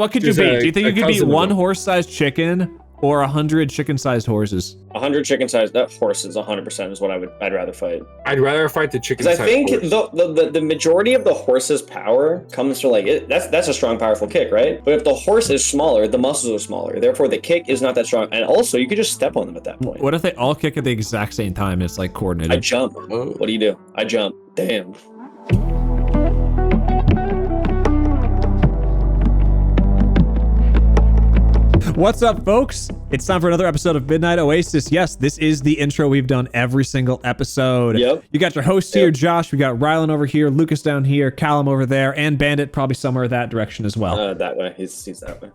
What could you beat? Do you think you could beat one horse-sized chicken or 100 chicken-sized horses? 100 chicken-sized horses, 100% is what I'd rather fight. I'd rather fight the chicken-sized horse. Because I think the majority of the horse's power comes from that's a strong, powerful kick, right? But if the horse is smaller, the muscles are smaller. Therefore, the kick is not that strong. And also, you could just step on them at that point. What if they all kick at the exact same time? It's like coordinated. I jump. What do you do? I jump. Damn. What's up, folks? It's time for another episode of Midnight Oasis. Yes, this is the intro we've done every single episode. Yep. You got your host here, Josh. We got Rylan over here, Lucas down here, Callum over there, and Bandit probably somewhere that direction as well. That way. He's that way.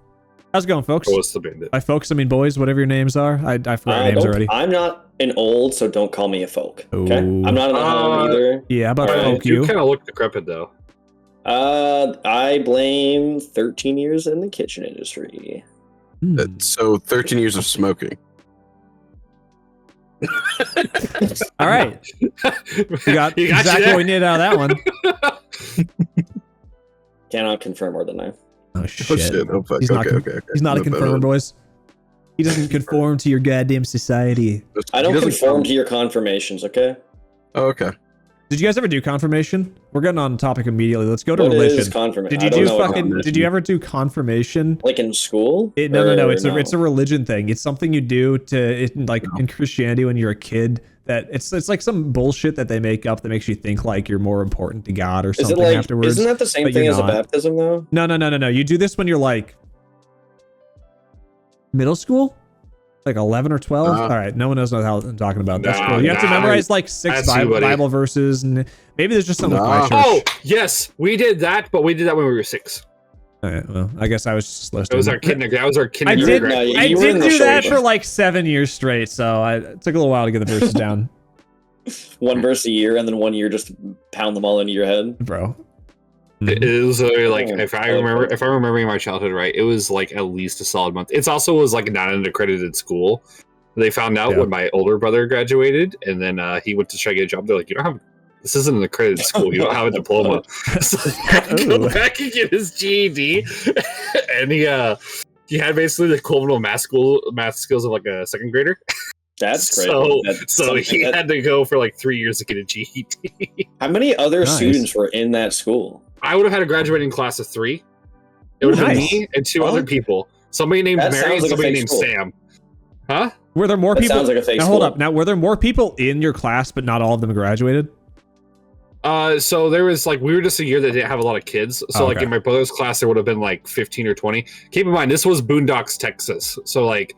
How's it going, folks? What's the Bandit? By folks, I mean boys, whatever your names are. I forgot your names already. I'm not an old, so don't call me a folk. Okay? Ooh. I'm not an old either. Yeah, how about folk you? You kind of look decrepit, though. I blame 13 years in the kitchen industry. So 13 years of smoking. All right. You got exactly what we needed out of that one. Cannot confirm or deny. Oh shit. Oh, fuck. He's not, Okay. He's not a confirmer, boys. He doesn't conform to your goddamn society. I don't conform to your confirmations, okay? Oh, okay. Did you guys ever do confirmation? We're getting on topic immediately. Let's go to what religion. Is confirmation? Did you ever do confirmation? Like in school? No. It's a religion thing. It's something you do in Christianity when you're a kid. That it's like some bullshit that they make up that makes you think like you're more important to God or something afterwards. Isn't that the same thing as a baptism though? No. You do this when you're like middle school? Like 11 or 12? All right, no one knows how I'm talking about. That's cool. You have to memorize like 6 Bible verses, and maybe there's just something with my church. Oh, yes, we did that, but we did that when we were 6. All right, well, I guess I was just listening. That was our kindergarten. I did do that for like 7 years straight, so it took a little while to get the verses down. One verse a year, and then 1 year just pound them all into your head, bro. It was like if I'm remembering my childhood right, it was like at least a solid month. It also was like not an accredited school. They found out when my older brother graduated, and then he went to try to get a job. They're like, this isn't an accredited school. You don't have a diploma. So he had to go back and get his GED, and he had basically the equivalent of math skills of like a second grader. That's great. So he had to go for like 3 years to get a GED. How many other students were in that school? I would have had a graduating class of 3. It would have been me and 2 other people. Somebody named Mary and somebody named Sam. Huh? Were there more people? Sounds like a fake now school. Hold up. Now, were there more people in your class, but not all of them graduated? So there was like, we were just a year that didn't have a lot of kids. So like in my brother's class, there would have been like 15 or 20. Keep in mind, this was Boondocks, Texas. So like,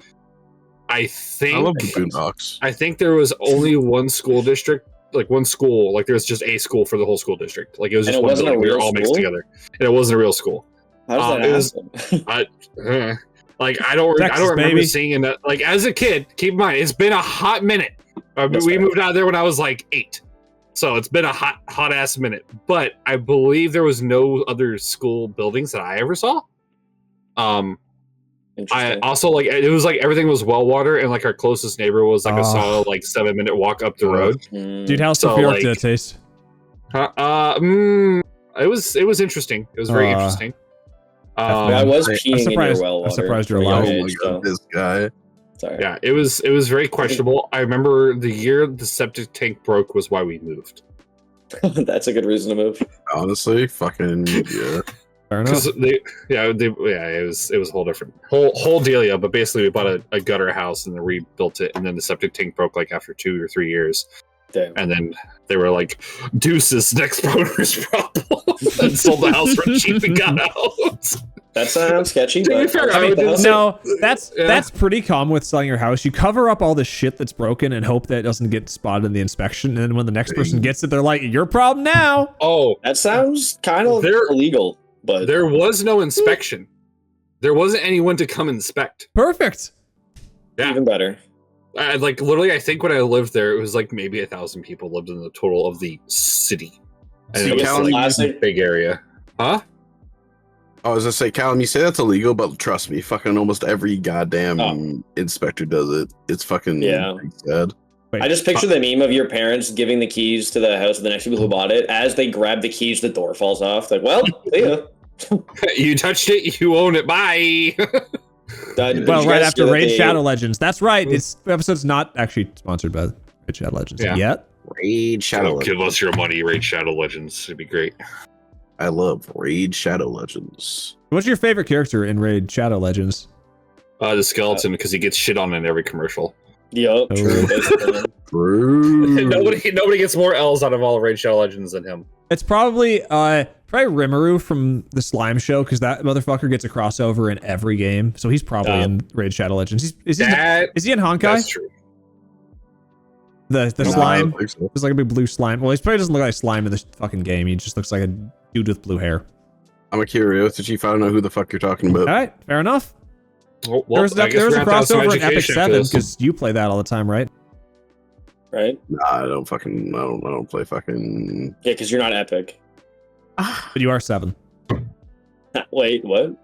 I love the Boondocks. I think there was only one school district. Like one school, like there was just a school for the whole school district. Like it was just one building. We were all mixed together, and it wasn't a real school. How does that happen? Like I don't remember seeing that. Like as a kid, keep in mind it's been a hot minute. We moved out there when I was like 8, so it's been a hot ass minute. But I believe there was no other school buildings that I ever saw. I also like it was like everything was well water, and like our closest neighbor was like a solid like 7-minute walk up the road. Dude, how's the beer did it taste? It was interesting. It was very interesting. I was peeing in your well water. I'm surprised you're alive. Oh my god, this guy. Sorry. Yeah, it was very questionable. I remember the year the septic tank broke was why we moved. That's a good reason to move. Honestly, fucking yeah. Because it was a whole different whole dealio. But basically, we bought a gutter house and then rebuilt it, and then the septic tank broke like after 2 or 3 years. Damn. And then they were like, "Deuces, next owner's problem," and sold the house for cheap and got out. That sounds sketchy. But that's pretty common with selling your house. You cover up all the shit that's broken and hope that it doesn't get spotted in the inspection. And then when the next person gets it, they're like, "Your problem now." Oh, that sounds kind of illegal. But there was no inspection. There wasn't anyone to come inspect. Perfect. Yeah. Even better. Like literally, I think when I lived there, it was like maybe 1,000 people lived in the total of the city. And it was like a big area. Huh? I was gonna say, Callum, you say that's illegal, but trust me, fucking almost every goddamn inspector does it. It's fucking sad. Wait, I just picture the meme of your parents giving the keys to the house of the next people who bought it. As they grab the keys, the door falls off. Like, well, see ya. You touched it, you own it. Bye. Well, right after Raid Shadow Legends. That's right. This episode's not actually sponsored by Raid Shadow Legends yet. Raid Shadow Legends. Give us your money, Raid Shadow Legends. It'd be great. I love Raid Shadow Legends. What's your favorite character in Raid Shadow Legends? The skeleton, because he gets shit on in every commercial. Yup. True. Nobody gets more L's out of all Raid Shadow Legends than him. It's probably Rimuru from the Slime Show, because that motherfucker gets a crossover in every game. So he's probably in Raid Shadow Legends. Is he in Honkai? That's true. The slime. It's like a big blue slime. Well, he probably doesn't look like slime in this fucking game. He just looks like a dude with blue hair. I'm a curiosity chief. I don't know who the fuck you're talking about. All right, fair enough. Well, there was a crossover in Epic 7 because you play that all the time, right? Right? Nah, I don't play fucking. Yeah, because you're not Epic. But you are 7. Wait, what?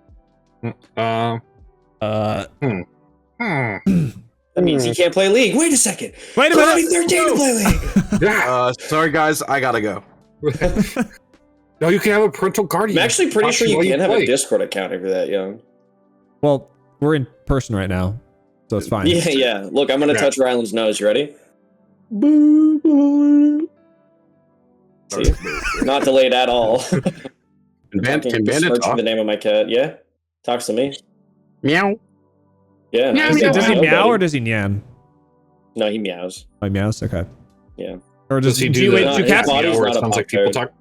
That means he can't play League. Wait a second. Wait a minute. 13 to play League. Sorry guys, I gotta go. No, you can have a parental guardian. I'm actually pretty sure you can have a Discord account if you're that young. Well, we're in person right now, so it's fine. Yeah. Look, I'm gonna touch Ryland's nose. You ready? See? Not delayed at all. Can Bandit talk? The name of my cat. Yeah, talks to me. Meow. Yeah. Does he meow or does he nyan? No, he meows. Oh, he meows. Okay. Yeah. Or does he do cats meow? It sounds like people talk.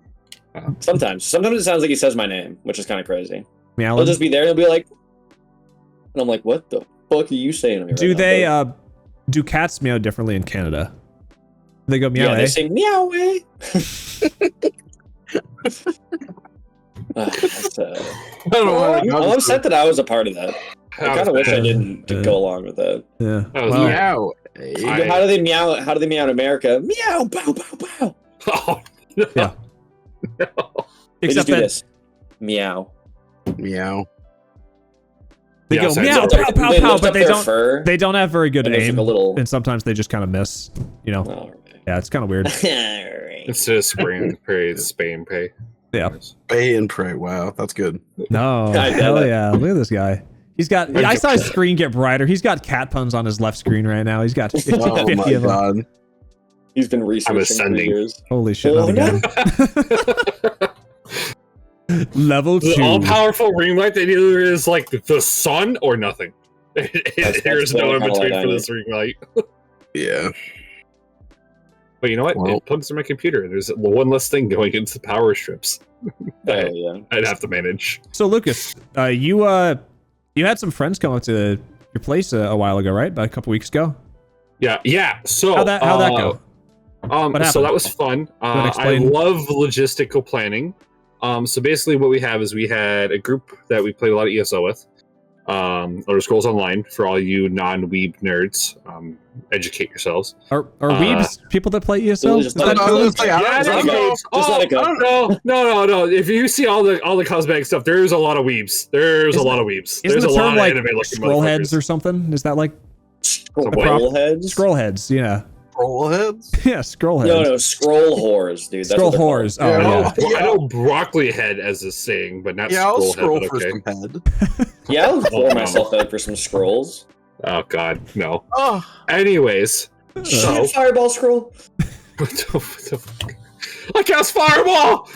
Sometimes it sounds like he says my name, which is kind of crazy. Meow. He'll just be there and he'll be like, and I'm like, what the fuck are you saying to me? Do they do cats meow differently in Canada? They go meow. Yeah, they say meow. I don't know. I'm upset that I was a part of that. I kind of wish I didn't go along with that. Yeah. Meow. How do they meow? How do they meow in America? Meow, bow, bow, bow. Oh, no. Yeah. No. Except do that this. Meow. Meow. They go meow, pow, pow, pow, but they don't have very good aim, and sometimes they just kind of miss. You know. Right. Yeah, it's kind of weird. It's just spray and pray, it's spay and pay. Yeah. Spay and pray. Wow, that's good. No, hell yeah! Look at this guy. He's got. I saw his screen get brighter. He's got cat puns on his left screen right now. He's got 50 of them. He's been researching for years. Holy shit! Level 2. The all-powerful ring light that either is like the sun or nothing. There's no in between for this ring light. Yeah. But you know what? It plugs in my computer. There's one less thing going into the power strips. I'd have to manage. So Lucas, you had some friends come up to your place a while ago, right? About a couple weeks ago. Yeah. So how'd that go? So that was fun. I love logistical planning. So basically what we have is we had a group that we play a lot of ESO with. Elder Scrolls Online, for all you non-weeb nerds. Educate yourselves. Are weebs people that play ESO? No. If you see all the cosmetic stuff, there's a lot of weebs. There's a lot of weebs. There's a lot of anime looking scroll heads or something. Is that like scroll heads? Scroll heads, yeah. Scroll heads? Yeah, scroll heads. No, scroll whores, dude. Scroll whores. Oh, yeah. I know broccoli head as a saying, but not scroll head. For some head. Yeah, I'll pour myself out for some scrolls. Oh God, no. Oh. Anyways, so fireball scroll. What the fuck? I cast fireball.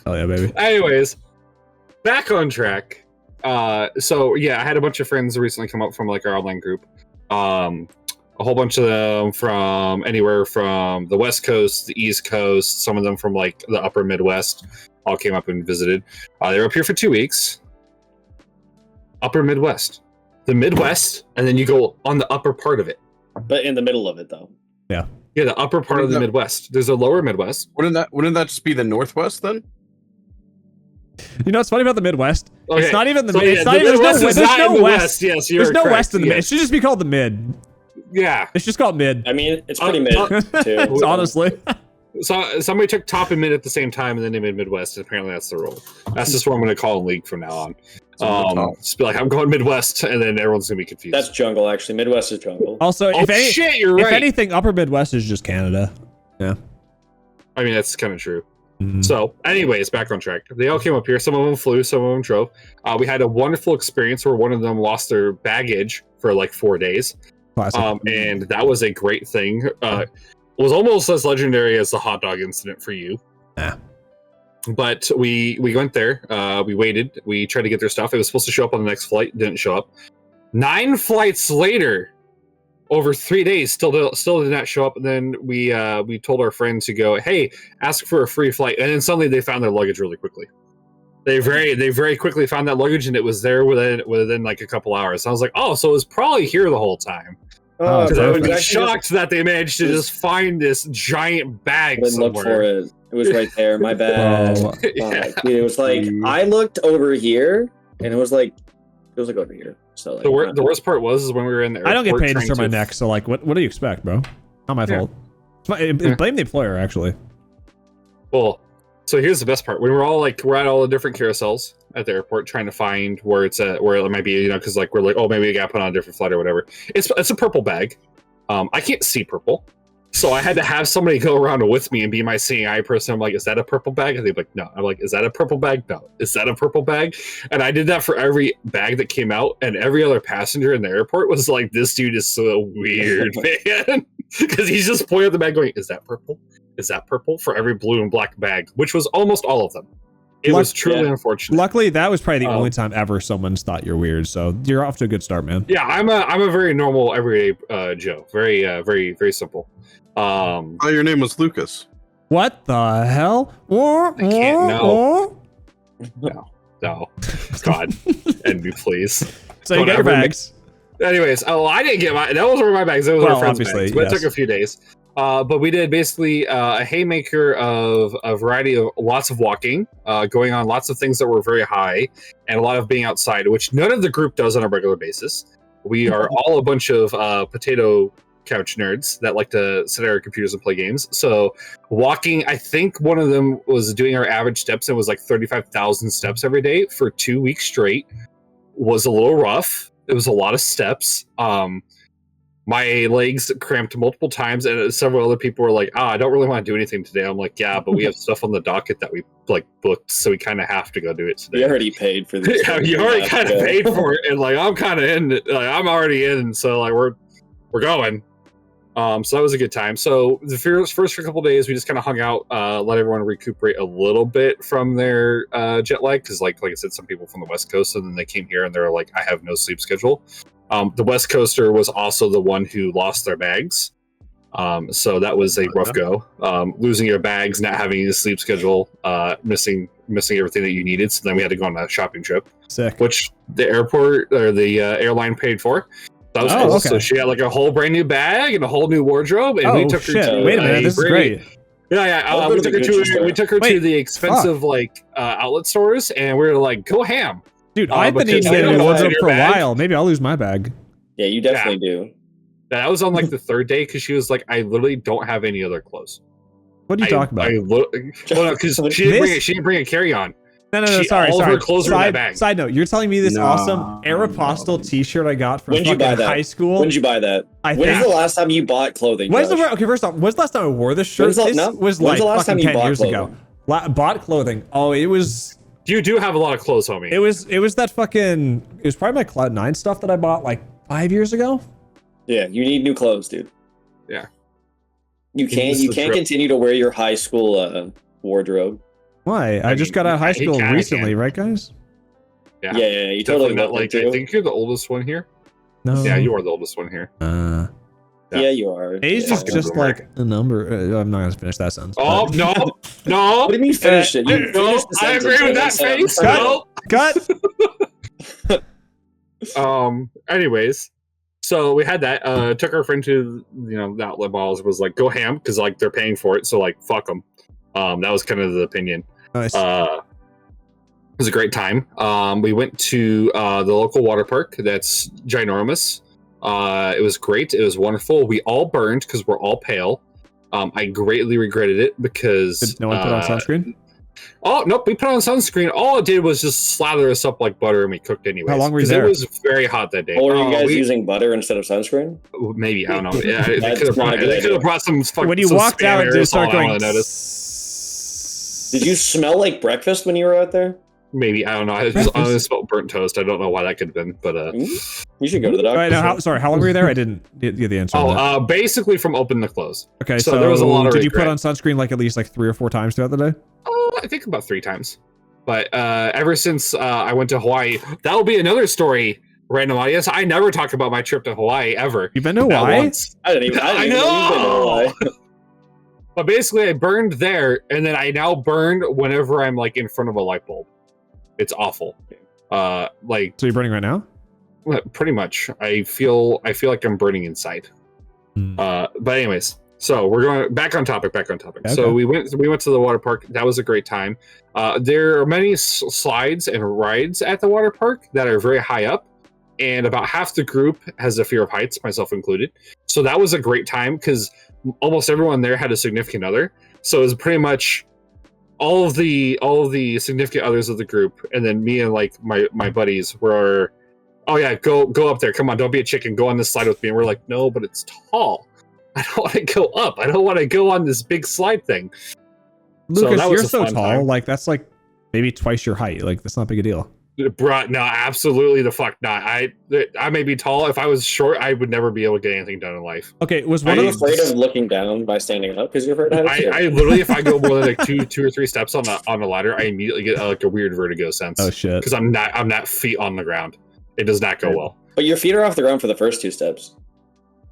Oh yeah, baby. Anyways, back on track. So yeah, I had a bunch of friends recently come up from like our online group. A whole bunch of them from anywhere from the West Coast, the East Coast, some of them from like the upper Midwest all came up and visited. They were up here for 2 weeks. Upper Midwest. The Midwest, and then you go on the upper part of it. But in the middle of it, though. Yeah. Yeah, the upper part of the Midwest. There's a lower Midwest. Wouldn't that just be the Northwest then? You know what's funny about the Midwest? Okay. It's not even the mid. It's not even there's no west. Yes, there's no west in the mid. It should just be called the mid. Yeah. It's just called mid. I mean, it's pretty mid, too. Honestly. So somebody took top and mid at the same time, and then they made Midwest, and apparently that's the rule. That's just what I'm going to call League from now on. Just be like, I'm going Midwest, and then everyone's going to be confused. That's jungle, actually. Midwest is jungle. Also, you're right. If anything, upper Midwest is just Canada. Yeah. I mean, that's kind of true. So, anyways, back on track. They all came up here. Some of them flew, some of them drove. We had a wonderful experience where one of them lost their baggage for like 4 days. And that was a great thing. It was almost as legendary as the hot dog incident for you. Yeah. But we went there. We waited. We tried to get their stuff. It was supposed to show up on the next flight. Didn't show up. 9 flights later, over 3 days, still did not show up. And then we told our friend to go, hey, ask for a free flight. And then suddenly they found their luggage really quickly. They very quickly found that luggage, and it was there within like a couple hours. And I was like, oh, so it was probably here the whole time. Because I was shocked that they managed to just find this giant bag somewhere. Look for it. It was right there. My bad. Yeah. Dude, it was like I looked over here, and it was like over here. So like, the worst part was when we were in the airport. I don't get paid to turn my neck, so like, what do you expect, bro? Not my fault. Blame the employer, actually. Well, so here's the best part. When we're at all the different carousels at the airport trying to find where it's at, where it might be, because like we're like, oh, maybe we got put on a different flight or whatever. It's a purple bag. I can't see purple. So I had to have somebody go around with me and be my seeing eye person. I'm like, is that a purple bag? And they'd be like, no. I'm like, is that a purple bag? No. Is that a purple bag? And I did that for every bag that came out, and every other passenger in the airport was like, this dude is so weird, man. Because he's just pointing at the bag going, is that purple? Is that purple? For every blue and black bag, which was almost all of them. It was truly unfortunate. Luckily, that was probably the only time ever someone's thought you're weird. So you're off to a good start, man. Yeah, I'm a very normal, everyday Joe. Very, very simple. Your name was Lucas. What the hell? I can't know. No. God, end me, please. So you got your bags. Anyways, I didn't get that wasn't my bags. That was our friend's bags. But it took a few days. But we did basically a haymaker of a variety of lots of walking, going on lots of things that were very high, and a lot of being outside, which none of the group does on a regular basis. We are all a bunch of potato couch nerds that like to sit at our computers and play games. So walking, I think one of them was doing our average steps and was like 35,000 steps every day for 2 weeks straight. Was a little rough. It was a lot of steps. My legs cramped multiple times, and several other people were like, I don't really want to do anything today. I'm like, yeah, but we have stuff on the docket that we like booked, so we kind of have to go do it today. You already paid for this. Yeah, you already kind of paid for it, and like I'm kind of in it. Like I'm already in, so like we're going. So that was a good time. So the first couple of days, we just kind of hung out, let everyone recuperate a little bit from their jet lag, because like I said, some people from the West Coast, and then they came here and they're like, I have no sleep schedule. The West Coaster was also the one who lost their bags. So that was a rough go. Losing your bags, not having a sleep schedule, missing everything that you needed. So then we had to go on a shopping trip. Sick. Which the airport or the airline paid for. That was cool. Okay. So she had like a whole brand new bag and a whole new wardrobe, and we took her to wait a minute, this is great. Yeah. We took her to the expensive outlet stores, and we were like, go ham. Dude, I've been needing a new wardrobe for a while. Maybe I'll lose my bag. Yeah, you definitely do. That was on like the third day, because she was like, I literally don't have any other clothes. What are you talking about? Because she didn't bring a carry-on. No, sorry. Her clothes were in that bag. Side note, you're telling me this awesome Aeropostale t-shirt I got from high school? When did you buy that? When's the last time you bought clothing? Okay, first off, when's the last time I wore this shirt? This was like fucking 10 years ago. Bought clothing. Oh, it was... You do have a lot of clothes, homie. It was that fucking... It was probably my Cloud9 stuff that I bought like 5 years ago. Yeah, you need new clothes, dude. Yeah. You can't continue to wear your high school wardrobe. Why? I just got out of high school recently, right, guys? Yeah. You totally not like. I think you're the oldest one here. No. Yeah, you are the oldest one here. Yeah, you are. Age is just like a number. I'm not gonna finish that sentence. Oh no! What do you mean finish it? I agree with that face. Cut. Anyways, so we had that. Took our friend to the outlet malls. Was like, go ham, because like they're paying for it. So like, fuck them. That was kind of the opinion. Nice. It was a great time. We went to the local water park. That's ginormous. It was great. It was wonderful. We all burned because we're all pale. I greatly regretted it because... Did no one put on sunscreen? Oh, nope. We put on sunscreen. All it did was just slather us up like butter, and we cooked anyways. How long were you there? It was very hot that day. Oh, were you guys using butter instead of sunscreen? Maybe. I don't know. Yeah, they could have brought some fucking... When you walked out, it just started going... Did you smell like breakfast when you were out there? Maybe, I don't know. I just smelled burnt toast. I don't know why that could have been, but you should go to the doctor. Right, now, how long were you there? I didn't get the answer. Basically from open to close. Okay, so there was a lot of did regret. you put on sunscreen like at least like 3 or 4 times throughout the day? I think about 3 times. But ever since I went to Hawaii, that will be another story. Random audience. I never talk about my trip to Hawaii ever. You've been to Hawaii? I didn't even. I know. But basically, I burned there, and then I now burn whenever I'm like in front of a light bulb. It's awful. So you're burning right now? Pretty much. I feel like I'm burning inside. But anyways, so we're going back on topic. Okay. So we went to the water park. That was a great time. There are many slides and rides at the water park that are very high up, and about half the group has a fear of heights, myself included. So that was a great time because almost everyone there had a significant other. So it was pretty much all of the significant others of the group, and then me and like my buddies were, oh yeah, go up there, come on, don't be a chicken, go on this slide with me. And we're like, no, but it's tall, I don't want to go up, I don't want to go on this big slide thing. Lucas, so you're so tall, time. like that's like maybe twice your height, like that's not big a deal. Bruh, no, absolutely the fuck not. I may be tall. If I was short, I would never be able to get anything done in life. Okay, Are you afraid of looking down by standing up because you're afraid of heights? I literally, if I go more than like two or three steps on the ladder, I immediately get like a weird vertigo sense. Oh shit! Because I'm not feet on the ground. It does not go well. But your feet are off the ground for the first 2 steps.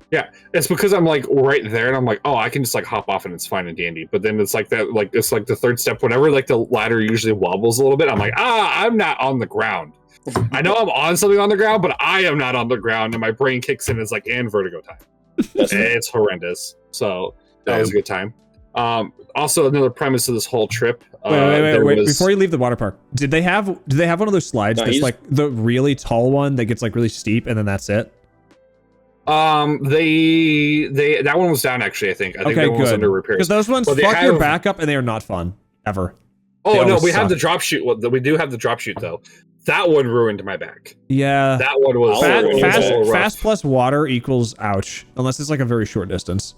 Yeah, it's because I'm like right there, and I'm like, oh, I can just like hop off and it's fine and dandy. But then it's like that, like it's like the 3rd step. Whenever like the ladder usually wobbles a little bit, I'm like, I'm not on the ground. I know I'm on something on the ground, but I am not on the ground, and my brain kicks in. It's like, and vertigo time. It's horrendous. So that was a good time. Also, another premise of this whole trip. Wait. Before you leave the water park, did they have one of those slides that's like the really tall one that gets like really steep, and then that's it? They that one was down actually. I think that one was under repairs because those ones fuck your back up, and they are not fun ever. Oh no, we have the drop chute. We do have the drop chute though. That one ruined my back. Yeah, that one was fast plus water equals ouch, unless it's like a very short distance.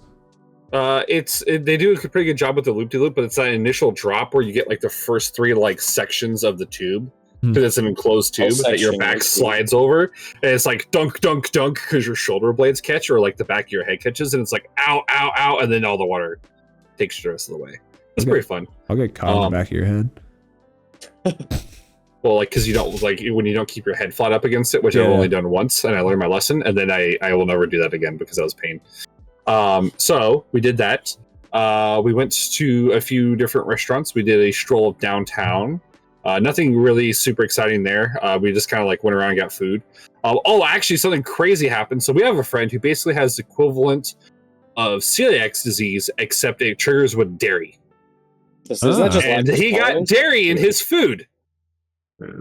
They do a pretty good job with the loop-de-loop, but it's that initial drop where you get like the first 3 like sections of the tube, because it's an enclosed tube that your back slides over, and it's like dunk dunk dunk because your shoulder blades catch, or like the back of your head catches, and it's like ow ow ow, and then all the water takes you the rest of the way. It's pretty fun. I'll get caught in the back of your head. Well, like, because you don't, like, when you don't keep your head flat up against it, which I've only done once, and I learned my lesson, and then I will never do that again because that was pain. So we did that. We went to a few different restaurants. We did a stroll of downtown. Nothing really super exciting there. We just kind of like went around and got food. Actually, something crazy happened. So we have a friend who basically has the equivalent of celiac disease, except it triggers with dairy. And he got dairy in his food.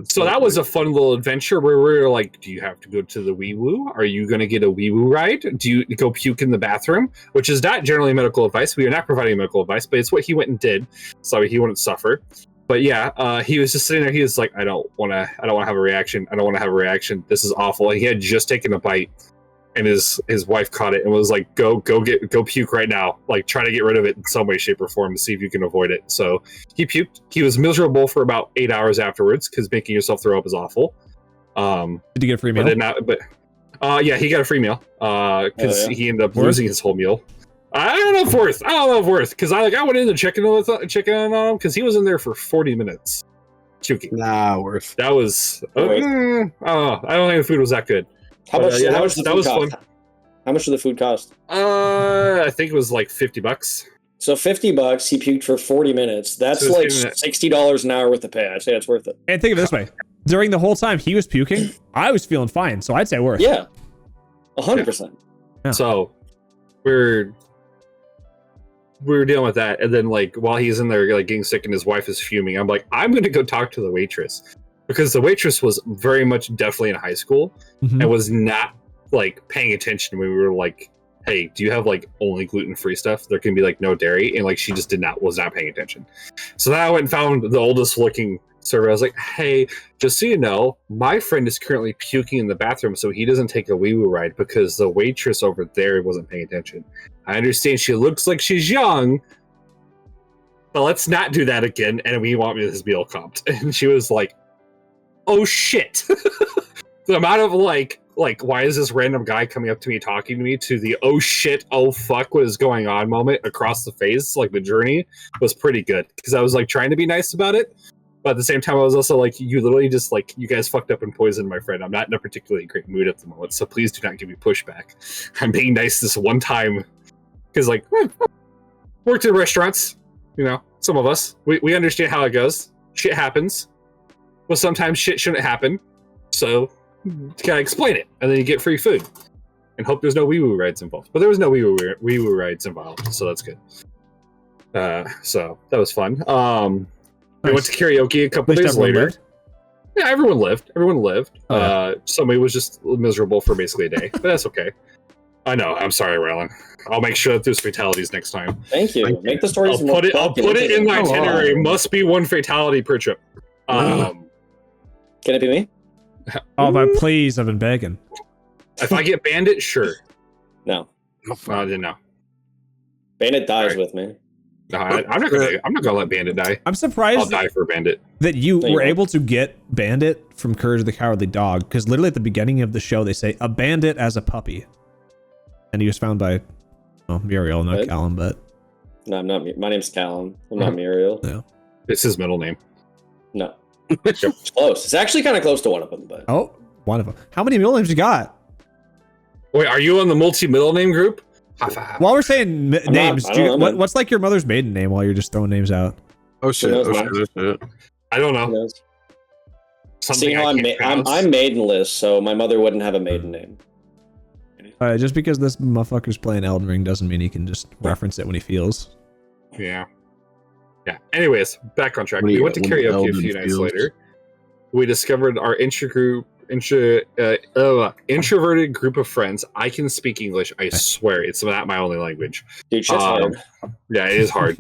So that was a fun little adventure where we were like, do you have to go to the wee woo? Are you going to get a wee woo ride? Do you go puke in the bathroom? Which is not generally medical advice. We are not providing medical advice, but it's what he went and did, so he wouldn't suffer. But yeah, he was just sitting there. He was like, I don't want to have a reaction. I don't want to have a reaction. This is awful. And he had just taken a bite, and his wife caught it and was like, go puke right now. Like, try to get rid of it in some way, shape, or form to see if you can avoid it. So he puked. He was miserable for about 8 hours afterwards because making yourself throw up is awful. Did you get a free meal? Yeah, he got a free meal because he ended up losing his whole meal. I don't know if worth because I went in to check in on him because he was in there for 40 minutes puking. Nah, worth. That was I don't think the food was that good. How much did the food cost? I think it was like $50. So $50, he puked for 40 minutes. That's like $60 an hour worth of pay. I'd say it's worth it. And think of it this way. During the whole time he was puking, I was feeling fine. So I'd say worth. Yeah. 100%. Yeah. So we're dealing with that. And then like while he's in there like getting sick and his wife is fuming, I'm like, I'm going to go talk to the waitress. Because the waitress was very much definitely in high school and was not like paying attention when we were like, hey, do you have like only gluten-free stuff? There can be like no dairy. And like she just was not paying attention. So then I went and found the oldest looking server. I was like, hey, just so you know, my friend is currently puking in the bathroom so he doesn't take a wee-woo ride because the waitress over there wasn't paying attention. I understand she looks like she's young, but let's not do that again. And we want this meal comped. And she was like, oh shit. The amount of like, why is this random guy coming up to me, talking to me, to the oh shit, oh fuck, what is going on moment across the face, like the journey was pretty good. Because I was like trying to be nice about it. But at the same time, I was also like, you literally just like, you guys fucked up and poisoned my friend. I'm not in a particularly great mood at the moment. So please do not give me pushback. I'm being nice this one time. Because like, worked in restaurants, you know, some of us, we understand how it goes. Shit happens. Well, sometimes shit shouldn't happen. So you gotta explain it. And then you get free food. And hope there's no wee-woo rides involved. But there was no wee-woo rides involved. So that's good. So that was fun. We went to karaoke a couple days later. Lived. Yeah, everyone lived. Somebody was just miserable for basically a day, but that's okay. I know. I'm sorry, Rylan. I'll make sure that there's fatalities next time. Thank you. Make the stories. I'll put it in my itinerary. Must be one fatality per trip. Can it be me? Oh, but please, I've been begging. If I get Bandit, sure. No. I didn't know. Bandit dies with me. No, I'm not gonna let Bandit die. I'm surprised I'll die for Bandit. That you were able to get Bandit from Courage of the Cowardly Dog, because literally at the beginning of the show they say a bandit as a puppy, and he was found by Muriel, not Callum, but no, I'm not. My name's Callum. I'm not Muriel. Yeah, it's his middle name. No, it's close. It's actually kind of close to one of them, but one of them. How many middle names you got? Wait, are you on the multi middle name group? While we're saying names, what's like your mother's maiden name while you're just throwing names out? Oh shit! I don't know. See how I'm maidenless, so my mother wouldn't have a maiden name. Just because this motherfucker's playing Elden Ring doesn't mean he can just reference it when he feels. Yeah. Anyways, back on track. We went to karaoke a few nights later. We discovered our introverted group of friends. I can speak English. I swear, it's not my only language. Dude, shit's hard. Yeah, it is hard.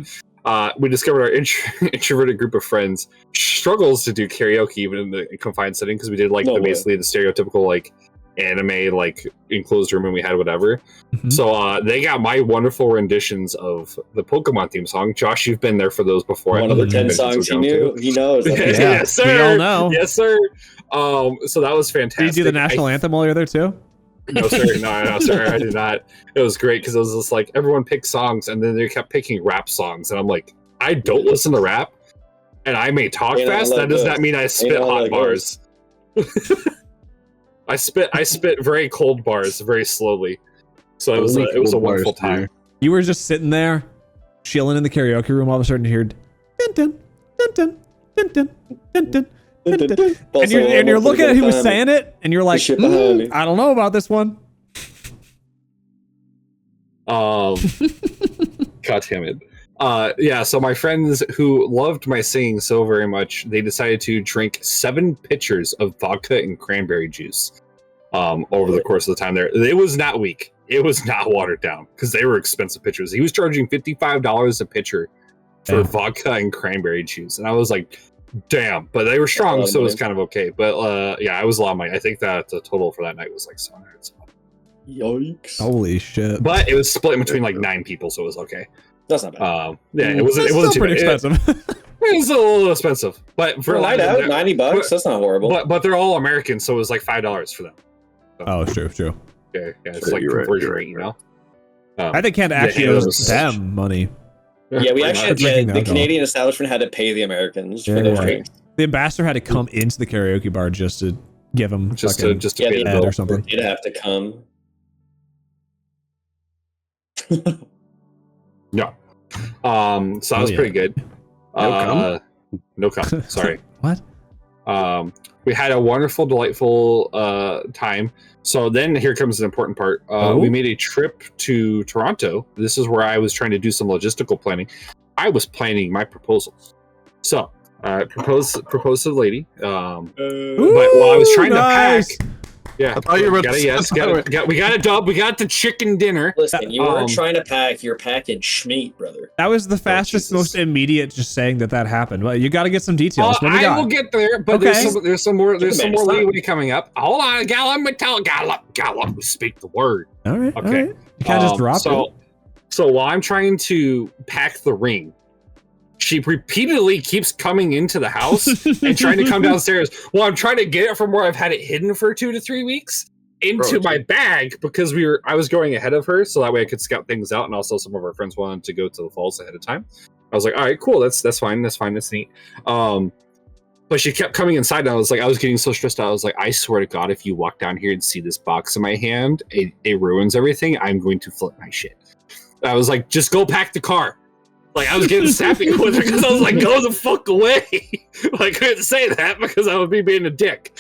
We discovered our introverted group of friends struggles to do karaoke even in the confined setting, because we did basically the stereotypical like anime like enclosed room and we had whatever. So they got my wonderful renditions of the Pokemon theme song. Josh, you've been there for those before. One of the 10 songs he knows. Yes, sir. We all know. Yes, sir. So that was fantastic. Did you do the national anthem while you're there too? No, sir. No, sir. I did not. It was great because it was just like everyone picked songs and then they kept picking rap songs. And I'm like, I don't listen to rap and I may talk fast. That does not mean I spit hot bars. I spit very cold bars very slowly. So it was a wonderful time. You were just sitting there, chilling in the karaoke room. All of a sudden you heard dun dun dun dun dun dun dun dun. And you're looking at who was saying it, and you're like, I don't know about this one. God damn it. So my friends who loved my singing so very much, they decided to drink 7 pitchers of vodka and cranberry juice over the course of the time there. It was not weak. It was not watered down, because they were expensive pitchers. He was charging $55 a pitcher for vodka and cranberry juice. And I was like, damn, but they were strong, so it was kind of okay. But it was a lot of money. I think that the total for that night was like $700. Yikes! Holy shit! But it was split between like 9 people, so it was okay. That's not bad. It wasn't too pretty expensive. It was a little expensive, but for a night out, $90. That's not horrible. But they're all American, so it was like $5 for them. So, oh, true. Yeah, it's like conversion rate, you know. I think Canada actually owes them money. Yeah, we actually had the Canadian establishment had to pay the Americans for the drinks. The ambassador had to come into the karaoke bar just to give them just to pay the bill or something. You'd have to come. No. So that was pretty good. No cum. Sorry. What? We had a wonderful, delightful time. So then here comes an important part. We made a trip to Toronto. This is where I was trying to do some logistical planning. I was planning my proposals. So proposed to the lady. But while I was trying to pack, I thought you were we got a dub. We got the chicken dinner. Listen, you weren't trying to pack your package schmeat, brother. That was the fastest, most immediate. Just saying that happened. Well, you got to get some details. I will get there, but there's some more leeway coming up. Hold on, Gallum. Speak the word. All right. Okay. All right. You can't just drop it. So while I'm trying to pack the ring, She repeatedly keeps coming into the house and trying to come downstairs. Well, I'm trying to get it from where I've had it hidden for 2 to 3 weeks into my bag because I was going ahead of her so that way I could scout things out, and also some of our friends wanted to go to the falls ahead of time. I was like, all right, cool, that's fine, that's neat. But she kept coming inside, and I was getting so stressed out. I was like, I swear to God, if you walk down here and see this box in my hand, it ruins everything. I'm going to flip my shit. I was like, just go pack the car. Like, I was getting sappy with her because I was like, go the fuck away. I couldn't say that because I would be being a dick.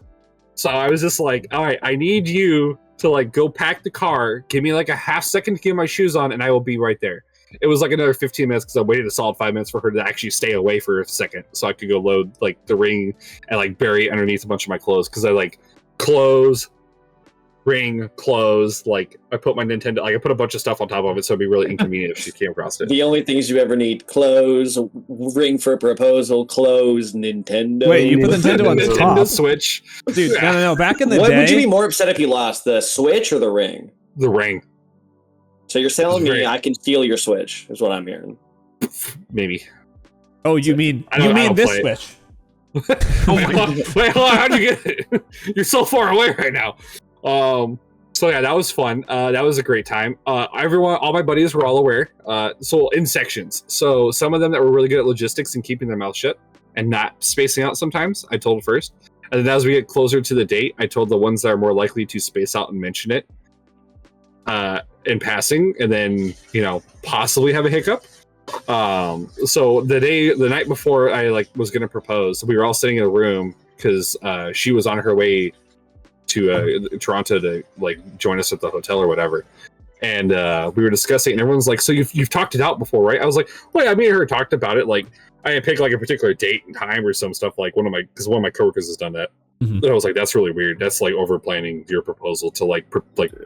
So I was just like, all right, I need you to like go pack the car. Give me like a half second to get my shoes on, and I will be right there. It was like another 15 minutes because I waited a solid 5 minutes for her to actually stay away for a second so I could go load like the ring and like bury it underneath a bunch of my clothes, because I like clothes, ring, clothes, like I put my Nintendo, like I put a bunch of stuff on top of it so it'd be really inconvenient if she came across it. The only things you ever need: clothes, ring for a proposal, clothes, Nintendo. Wait, you put Nintendo on the Nintendo top? Switch. Dude, no. Back in the what day, would you be more upset if you lost, the Switch or the ring? The ring. So you're telling me I can steal your Switch, is what I'm hearing. Maybe. Oh, you mean this Switch? Oh my God. Wait, hold on, how'd you get it? You're so far away right now. So yeah, that was fun. That was a great time. All my buddies were all aware. So in sections. So some of them that were really good at logistics and keeping their mouth shut and not spacing out sometimes, I told first. And then as we get closer to the date, I told the ones that are more likely to space out and mention it in passing, and then, possibly have a hiccup. So the night before I was going to propose, we were all sitting in a room because she was on her way to Toronto to join us at the hotel or whatever, and we were discussing, and everyone's like, so you've talked it out before, right? I was like, well, yeah, me and her talked about it. Like, I had picked a particular date and time or some stuff, because one of my coworkers has done that. Mm-hmm. And I was like, that's really weird. That's like over planning your proposal to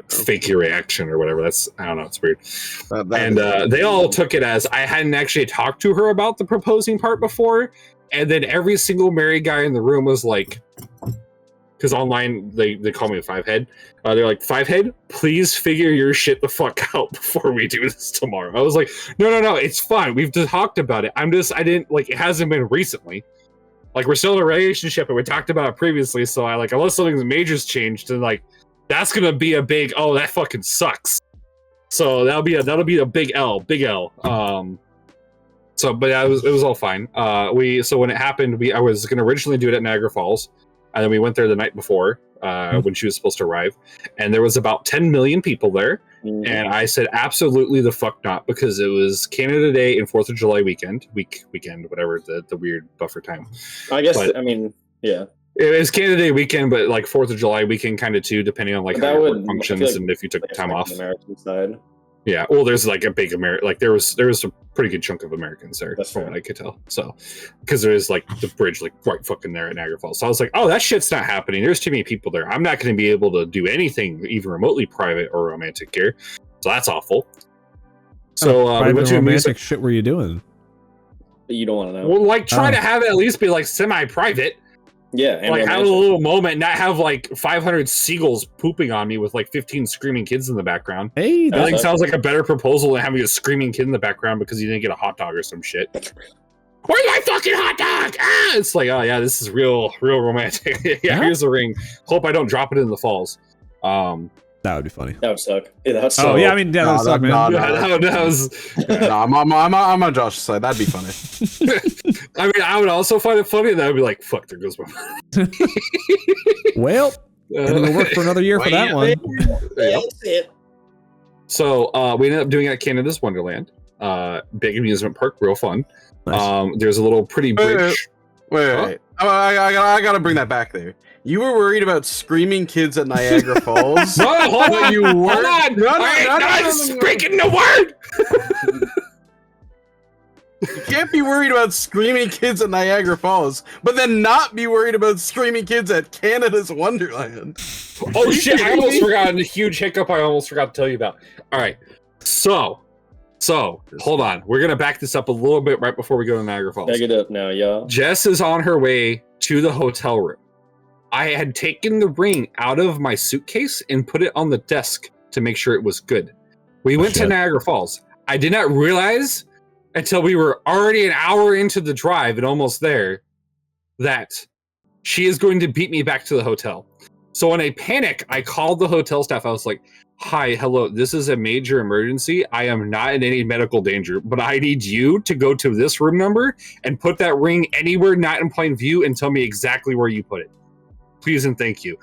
fake your reaction or whatever. That's, I don't know, it's weird. And they all took it as I hadn't actually talked to her about the proposing part before, and then every single married guy in the room was like, because online they call me a 5-head. They're like, 5-head, please figure your shit the fuck out before we do this tomorrow. I was like, no, it's fine. We've just talked about it. I didn't it hasn't been recently. We're still in a relationship and we talked about it previously. So unless something major's changed, then that's gonna be a big, oh, that fucking sucks. So that'll be a big L. So, but it was all fine. So when it happened, I was gonna originally do it at Niagara Falls. And then we went there the night before when she was supposed to arrive. And there was about 10 million people there. Mm-hmm. And I said, absolutely the fuck not, because it was Canada Day and 4th of July weekend, whatever, the weird buffer time. I guess, yeah. It was Canada Day weekend, but 4th of July weekend kind of too, depending on how your work functions and if you took time off. American side. Yeah, well, there's a big there was a pretty good chunk of Americans there. That's from what I could tell. So, because there is the bridge right fucking there at Niagara Falls. So I was like, oh, that shit's not happening. There's too many people there. I'm not going to be able to do anything even remotely private or romantic here. So that's awful. So we went to romantic shit. Were you doing? You don't want to know. Well, try to have it at least be semi-private. Yeah, and have a little moment, not have 500 seagulls pooping on me with 15 screaming kids in the background. Hey, that sounds like a better proposal than having a screaming kid in the background because you didn't get a hot dog or some shit. Where's my fucking hot dog? Ah! It's oh yeah, this is real romantic. Yeah, here's the ring. Hope I don't drop it in the falls. That would be funny. That would suck. Yeah, that would suck. Oh yeah, that would suck, man. I'm on Josh's side. That'd be funny. I would also find it funny that I'd be like, fuck, there goes my money. Well, gonna work for another year for that one. Yep. So we ended up doing it at Canada's Wonderland. Big amusement park, real fun. Nice. There's a little pretty bridge. Wait. I gotta bring that back there. You were worried about screaming kids at Niagara Falls. No, hold on. You were. Hold on. No, speaking the word. You can't be worried about screaming kids at Niagara Falls, but then not be worried about screaming kids at Canada's Wonderland. Oh shit! I almost forgot a huge hiccup. I almost forgot to tell you about. All right, so hold on. We're gonna back this up a little bit right before we go to Niagara Falls. Back it up now, y'all. Jess is on her way to the hotel room. I had taken the ring out of my suitcase and put it on the desk to make sure it was good. We went to Niagara Falls. I did not realize until we were already an hour into the drive and almost there that she is going to beat me back to the hotel. So in a panic, I called the hotel staff. I was like, hi, hello, this is a major emergency. I am not in any medical danger, but I need you to go to this room number and put that ring anywhere not in plain view and tell me exactly where you put it. Please and thank you.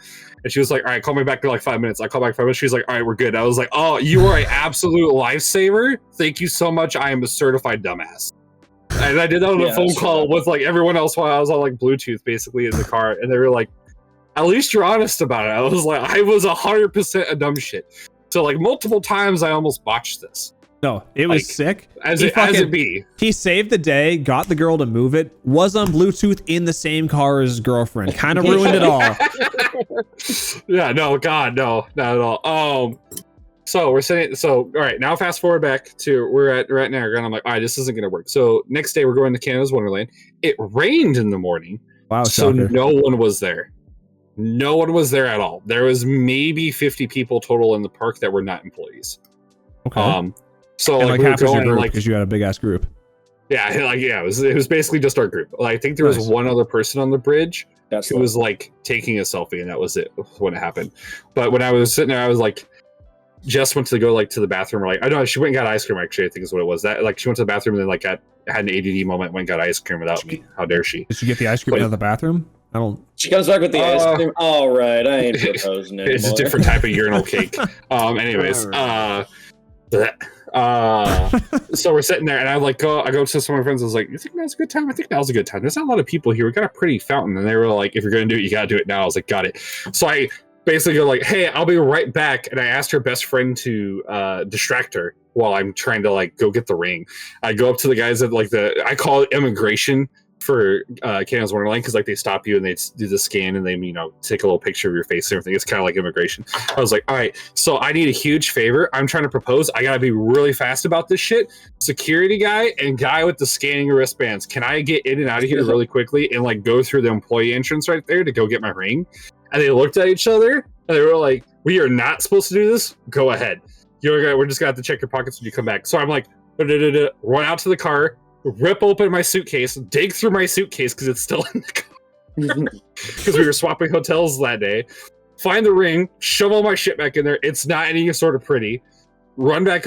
And she was like, all right, call me back in like 5 minutes. I call back 5 minutes. She's like, all right, we're good. I was like, oh, you are an absolute lifesaver. Thank you so much. I am a certified dumbass. And I did that on a phone call with like everyone else while I was on like Bluetooth basically in the car. And they were like, at least you're honest about it. I was like, I was 100% a dumb shit. So like multiple times I almost botched this. No, it was sick. As it be. He saved the day, got the girl to move it, was on Bluetooth in the same car as his girlfriend. Kind of ruined it all. Yeah, no, God, no, not at all. So we're saying, all right, now fast forward back to we're at Niagara, and I'm like, all right, this isn't gonna work. So next day we're going to Canada's Wonderland. It rained in the morning. Wow, so shocker. No one was there. No one was there at all. There was maybe 50 people total in the park that were not employees. Okay. So and like half we were is your going group like because you had a big ass group. Yeah, it was basically just our group. Like, I think there was one other person on the bridge who was like taking a selfie, and that was it when it happened. But when I was sitting there, I was like, Jess went to go like to the bathroom, or like I don't know, she went and got ice cream. Actually, I think is what it was. That like she went to the bathroom and then like had an ADD moment, went and got ice cream without me. How dare she? Did she get the ice cream out of the bathroom? I don't. She comes back with the ice cream. All right, I ain't proposing anymore. It's a different type of urinal cake. Anyways, so we're sitting there, and I go to some of my friends. I was like, "You think now's a good time?" I think now's a good time. There's not a lot of people here. We got a pretty fountain, and they were like, "If you're gonna do it, you gotta do it now." I was like, "Got it." So I basically go like, "Hey, I'll be right back," and I asked her best friend to distract her while I'm trying to like go get the ring. I go up to the guys at like I call it immigration for Canada's Wonderland, because like they stop you and they do the scan and they take a little picture of your face and everything. It's kind of like immigration. I was like, all right, so I need a huge favor. I'm trying to propose. I gotta be really fast about this shit. Security guy and guy with the scanning wristbands, can I get in and out of here really quickly and like go through the employee entrance right there to go get my ring? And they looked at each other and they were like, we are not supposed to do this. Go ahead. We're just gonna have to check your pockets when you come back. So I'm like, run out to the car, rip open my suitcase, dig through my suitcase because it's still in the car. Because we were swapping hotels that day. Find the ring, shove all my shit back in there. It's not any sort of pretty. Run back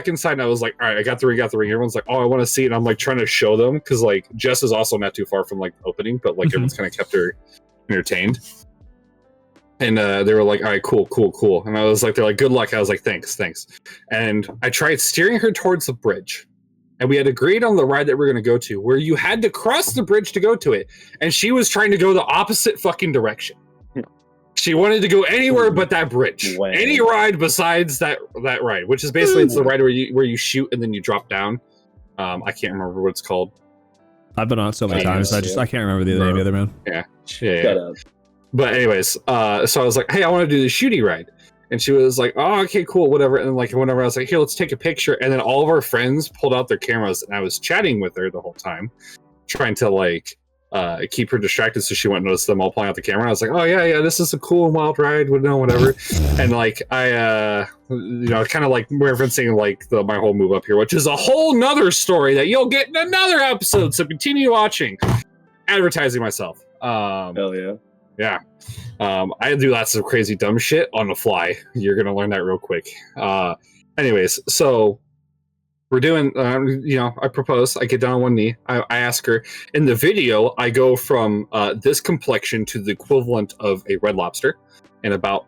inside, and I was like, all right, I got the ring. Everyone's like, oh, I want to see it. And I'm like trying to show them because like Jess is also not too far from like opening, but like everyone's kind of kept her entertained. And they were like, all right, cool. And I was like, they're like, good luck. I was like, thanks. And I tried steering her towards the bridge. And we had agreed on the ride that we're going to go to, where you had to cross the bridge to go to it. And she was trying to go the opposite fucking direction. She wanted to go anywhere but that bridge. Wow. Any ride besides that ride, which is basically it's the ride where you shoot and then you drop down. I can't remember what it's called. I've been on it so many times. I can't remember the name either, man. Yeah. But anyways, so I was like, hey, I want to do the shooty ride. And she was like, oh, okay, cool, whatever. And like, whenever I was like, here, let's take a picture. And then all of our friends pulled out their cameras, and I was chatting with her the whole time, trying to like keep her distracted so she wouldn't notice them all pulling out the camera. I was like, oh yeah, this is a cool and wild ride, whatever. And like, I kind of like referencing like my whole move up here, which is a whole nother story that you'll get in another episode. So continue watching. Advertising myself. Hell yeah. Yeah. I do lots of crazy dumb shit on the fly. You're going to learn that real quick. Anyways, so we're doing, I propose. I get down on one knee. I ask her. In the video, I go from this complexion to the equivalent of a Red Lobster in about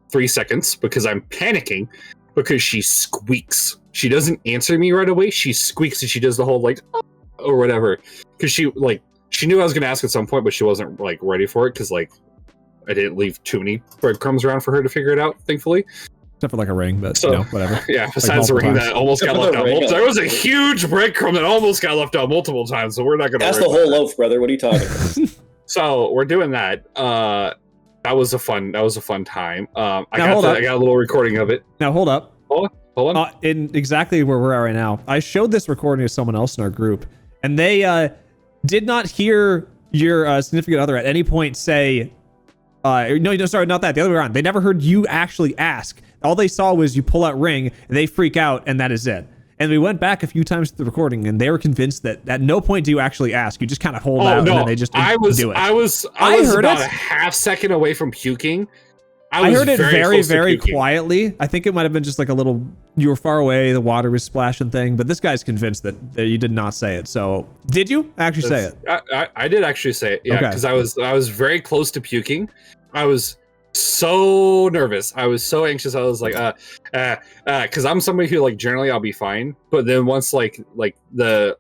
3 seconds because I'm panicking because she squeaks. She doesn't answer me right away. She squeaks and she does the whole like, or whatever. Because she knew I was going to ask at some point, but she wasn't like ready for it because like I didn't leave too many breadcrumbs around for her to figure it out, thankfully. Except for like a ring, but whatever. Yeah, besides the ring that almost got left out. There was a huge breadcrumb that almost got left out multiple times, so we're not going to. That's the whole loaf, brother. What are you talking about? So we're doing that. That was a fun time. I got a little recording of it. Now hold up. Hold on. In exactly where we're at right now, I showed this recording to someone else in our group, and they did not hear your significant other at any point say, no, sorry, not that. The other way around. They never heard you actually ask. All they saw was you pull out ring, and they freak out, and that is it. And we went back a few times to the recording, and they were convinced that at no point do you actually ask. You just kind of hold out, and then they just do it. I was heard about it. a half second away from puking. I heard it very quietly. I think it might have been just like a little, you were far away, the water was splashing thing, but this guy's convinced that you did not say it. So did you actually say it? I did actually say it. Yeah, because I was very close to puking. I was so nervous. I was so anxious. I was like, because I'm somebody who like generally I'll be fine, but then once like the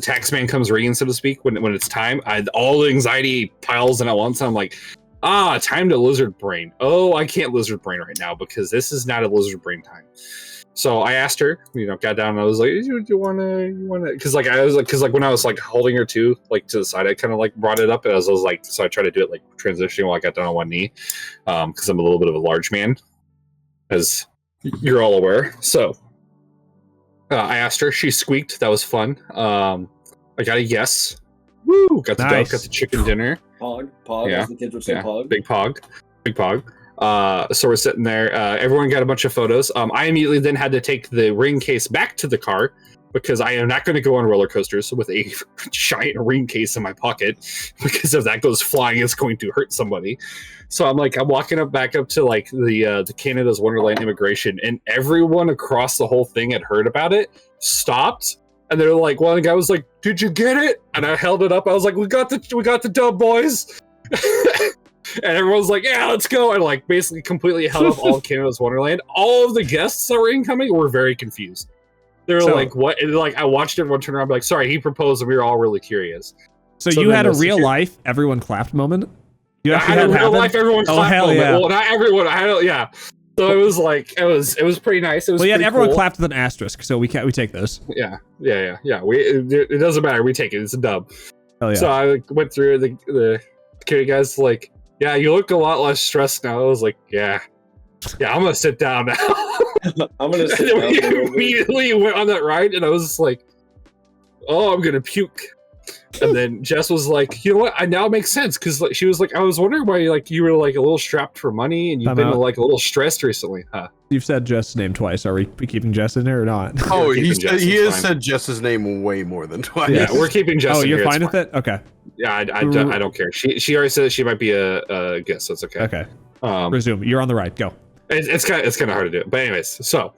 tax man comes ringing, so to speak, when it's time, all the anxiety piles in at once. And I'm like, time to lizard brain. Oh, I can't lizard brain right now because this is not a lizard brain time. So I asked her, got down and I was like, "Do you wanna?" Because like when I was like holding her to the side, I kind of like brought it up as I was like, so I tried to do it like transitioning while I got down on one knee, because I'm a little bit of a large man, as you're all aware. So I asked her, she squeaked. That was fun. I got a yes. Woo! Got the dove, got the chicken dinner. Pog, as the kids would say, pog. Big pog. So we're sitting there. Everyone got a bunch of photos. I immediately then had to take the ring case back to the car because I am not going to go on roller coasters with a giant ring case in my pocket, because if that goes flying, it's going to hurt somebody. So I'm walking back up to like the Canada's Wonderland immigration, and everyone across the whole thing had heard about it, stopped. And they're like, well, the guy was like, "Did you get it?" And I held it up. I was like, we got the dub, boys. And everyone's like, "Yeah, let's go." And like basically completely held up all of Canada's Wonderland. All of the guests that were incoming were very confused. They were like, "What?" And like I watched everyone turn around and be like, "Sorry, he proposed," and we were all really curious. So you had a real life everyone clapped moment? You actually had a real life everyone clapped hell moment. Yeah. Well, not everyone. Yeah. So it was like it was pretty nice. It was everyone cool. clapped with an asterisk, so we take those. Yeah. It doesn't matter. We take it. It's a dub. Hell yeah. So I went through the security guys like, "Yeah, you look a lot less stressed now." I was like, yeah, I'm gonna sit down now. I'm gonna sit down. We immediately went on that ride, and I was just like, "Oh, I'm gonna puke." And then Jess was like, "You know what? I now it makes sense," because like, she was like, "I was wondering why like you were like a little strapped for money and you've been like a little stressed recently, huh?" You've said Jess' name twice. Are we keeping Jess in there or not? Oh, he has said Jess's name way more than twice. Yeah, we're keeping Jess. Oh, in you're here. fine with it? Okay. Yeah, I don't care. She already said she might be a guest, so it's okay. Okay. Resume. You're on the right. Go. It's kind of hard to do it, but anyways, so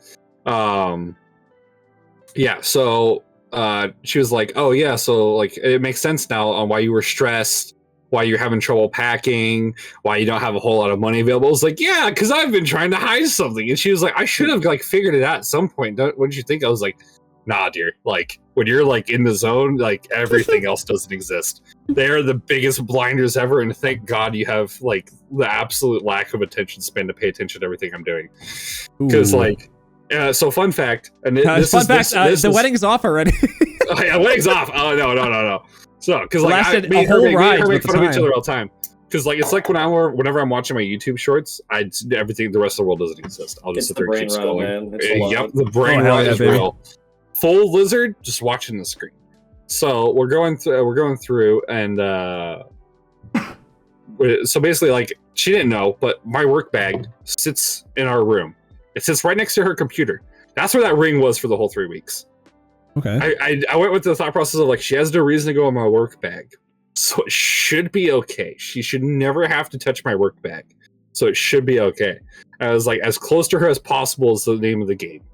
yeah, so she was like, "Oh yeah, so like it makes sense now on why you were stressed, why you're having trouble packing, why you don't have a whole lot of money available." I was like, "Yeah, because I've been trying to hide something." And she was like, "I should have like figured it out at some point. What did you think?" I was like, "Nah, dear. Like when you're like in the zone, like everything else doesn't exist. They're the biggest blinders ever, and thank God you have like the absolute lack of attention span to pay attention to everything I'm doing." Because like. So fun fact, and the wedding's off already. Oh, yeah, wedding's off. Oh no. So because like me and her make fun of each other all the time. Because like it's like whenever I'm watching my YouTube shorts, everything the rest of the world doesn't exist. I'll just sit there and keep scrolling. Yep, the brain rot is real. Full lizard, just watching the screen. So we're going through, and so basically like she didn't know, but my work bag sits in our room. It sits right next to her computer. That's where that ring was for the whole 3 weeks. Okay. I went with the thought process of like, she has no reason to go in my work bag. So it should be okay. She should never have to touch my work bag. So it should be okay. I was like, as close to her as possible is the name of the game.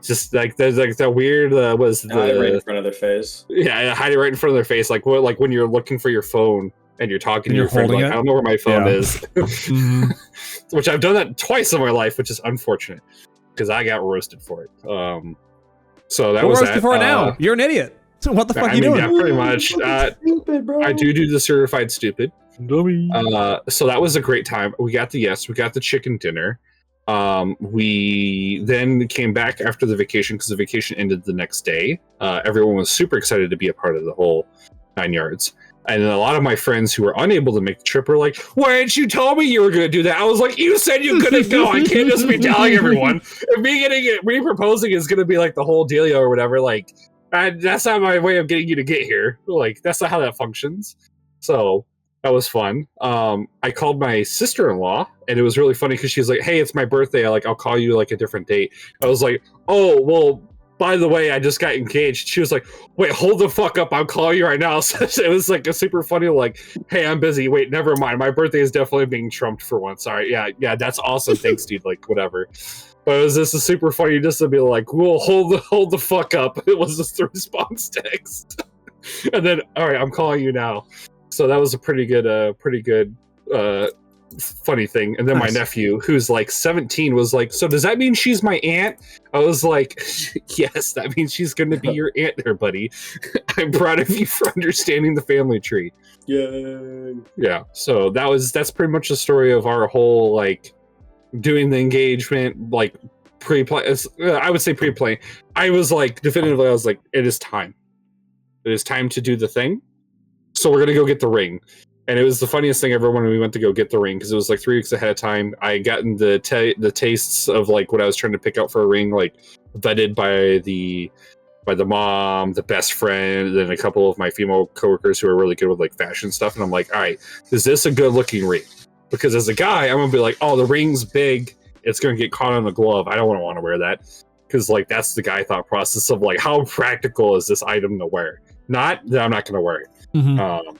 Just like there's like that weird hide right in front of their face. Yeah, hide it right in front of their face. Like when you're looking for your phone and you're talking to your friend, like, I don't know where my phone is. Mm-hmm. Which I've done that twice in my life, which is unfortunate because I got roasted for it. So that was roasted for it now. You're an idiot. So what the fuck are you doing? Yeah, pretty much. Stupid, bro. I do the certified stupid. Dummy. So that was a great time. We got the chicken dinner. We then came back after the vacation because the vacation ended the next day. Everyone was super excited to be a part of the whole 9 yards. And then a lot of my friends who were unable to make the trip were like, "Why didn't you tell me you were going to do that?" I was like, "You said you couldn't go. I can't just be telling everyone. If me proposing is going to be like the whole dealio or whatever, like that's not my way of getting you to get here. Like that's not how that functions." So That was fun. I called my sister-in-law, and it was really funny because she's like, "Hey, it's my birthday. I'll call you like a different date." I was like, "Oh, well, by the way, I just got engaged." She was like, "Wait, hold the fuck up. I'll call you right now." So it was like a super funny, like, "Hey, I'm busy. Wait, never mind. My birthday is definitely being trumped for once. All right, yeah, that's awesome. Thanks, dude. Like, whatever." But it was just a super funny just to be like, "Whoa, hold the fuck up." It was just the response text. And then, all right, I'm calling you now. So that was a pretty good, funny thing. And then my nephew, who's like 17, was like, "So does that mean she's my aunt?" I was like, "Yes, that means she's going to be your aunt there, buddy. I'm proud of you for understanding the family tree." Yeah. So that's pretty much the story of our whole, like, doing the engagement, like pre-play. I would say pre-play. I was like, definitively, I was like, it is time. It is time to do the thing. So we're going to go get the ring. And it was the funniest thing ever when we went to go get the ring, because it was like 3 weeks ahead of time. I had gotten the tastes of like what I was trying to pick out for a ring, like vetted by the mom, the best friend, and a couple of my female coworkers who are really good with like fashion stuff. And I'm like, all right, is this a good looking ring? Because as a guy, I'm going to be like, oh, the ring's big. It's going to get caught on the glove. I don't want to wear that. Because like that's the guy thought process of like, how practical is this item to wear? Not that I'm not going to wear it. Mm-hmm.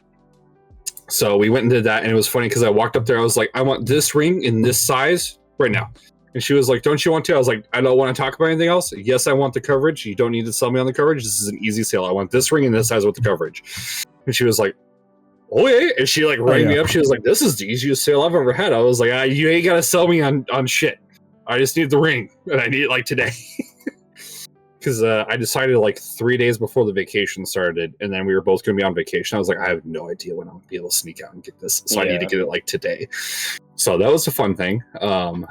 So we went and did that, and it was funny because I walked up there. I was like, "I want this ring in this size right now," and she was like, "Don't you want to?" I was like, "I don't want to talk about anything else. Yes, I want the coverage. You don't need to sell me on the coverage. This is an easy sale. I want this ring in this size with the coverage." And she was like, "Oh yeah," and she like rang me up. She was like, "This is the easiest sale I've ever had." I was like, "You ain't gotta sell me on shit. I just need the ring, and I need it like today." Because I decided like 3 days before the vacation started, and then we were both going to be on vacation. I was like, I have no idea when I'm going to be able to sneak out and get this, so I need to get it like today. So that was a fun thing. It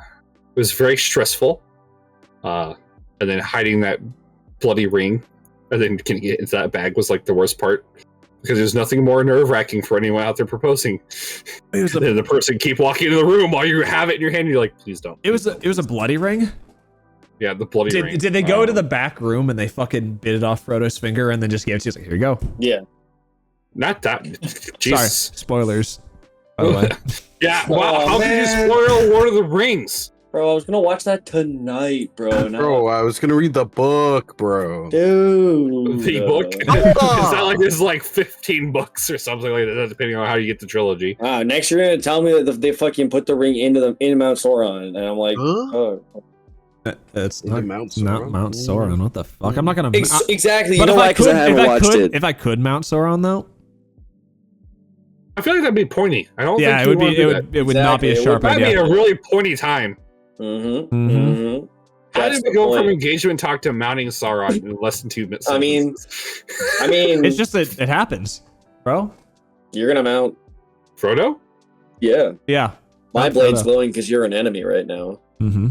was very stressful, and then hiding that bloody ring and then getting it into that bag was like the worst part, because there's nothing more nerve-wracking for anyone out there proposing than the person keep walking into the room while you have it in your hand. And you're like, please don't. It was a bloody ring. Yeah, the bloody ring. Did they go to the back room and they fucking bit it off Frodo's finger and then just gave it to you? Like, here you go. Yeah. Not that. Sorry, spoilers. By the way. Yeah, wow, how did you spoil Lord of the Rings? Bro, I was gonna watch that tonight, bro. Bro, I was gonna read the book, bro. Dude. The book? Is that like there's like 15 books or something like that, depending on how you get the trilogy? Next you're gonna tell me that they fucking put the ring into Mount Sauron, and I'm like, oh. That's not Mount Sauron. What the fuck? I'm not gonna. Exactly. You know why? Because I haven't watched it. If I could Mount Sauron, though, I feel like that'd be pointy. I don't. Yeah, think it would not be a sharp idea. That'd be a really pointy time. Mm-hmm. Mm-hmm. How did we go from engagement talk to mounting Sauron in less than 2 minutes? I mean, it's just that it happens, bro. You're gonna mount Frodo. Yeah. My blade's glowing because you're an enemy right now. Mm-hmm.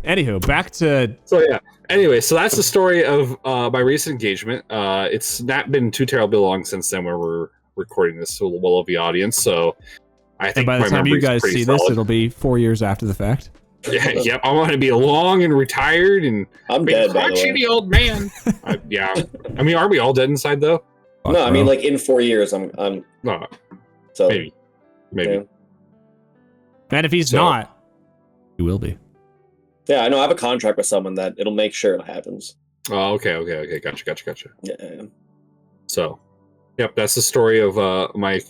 Anywho, back to... So yeah, anyway, so that's the story of my recent engagement. It's not been too terribly long since then where we're recording this, so we'll have the audience. So I think by the time you guys see this, it'll be 4 years after the fact. Yeah, yep. I want to be long and retired and I'm dead, by the way. Crotchety old man. Yeah. I mean, are we all dead inside though? No, I mean like in 4 years I'm no. So maybe. Yeah. And if he's not, he will be. Yeah, I know. I have a contract with someone that it'll make sure it happens. Oh, okay. Gotcha. Yeah. So, yep, that's the story of my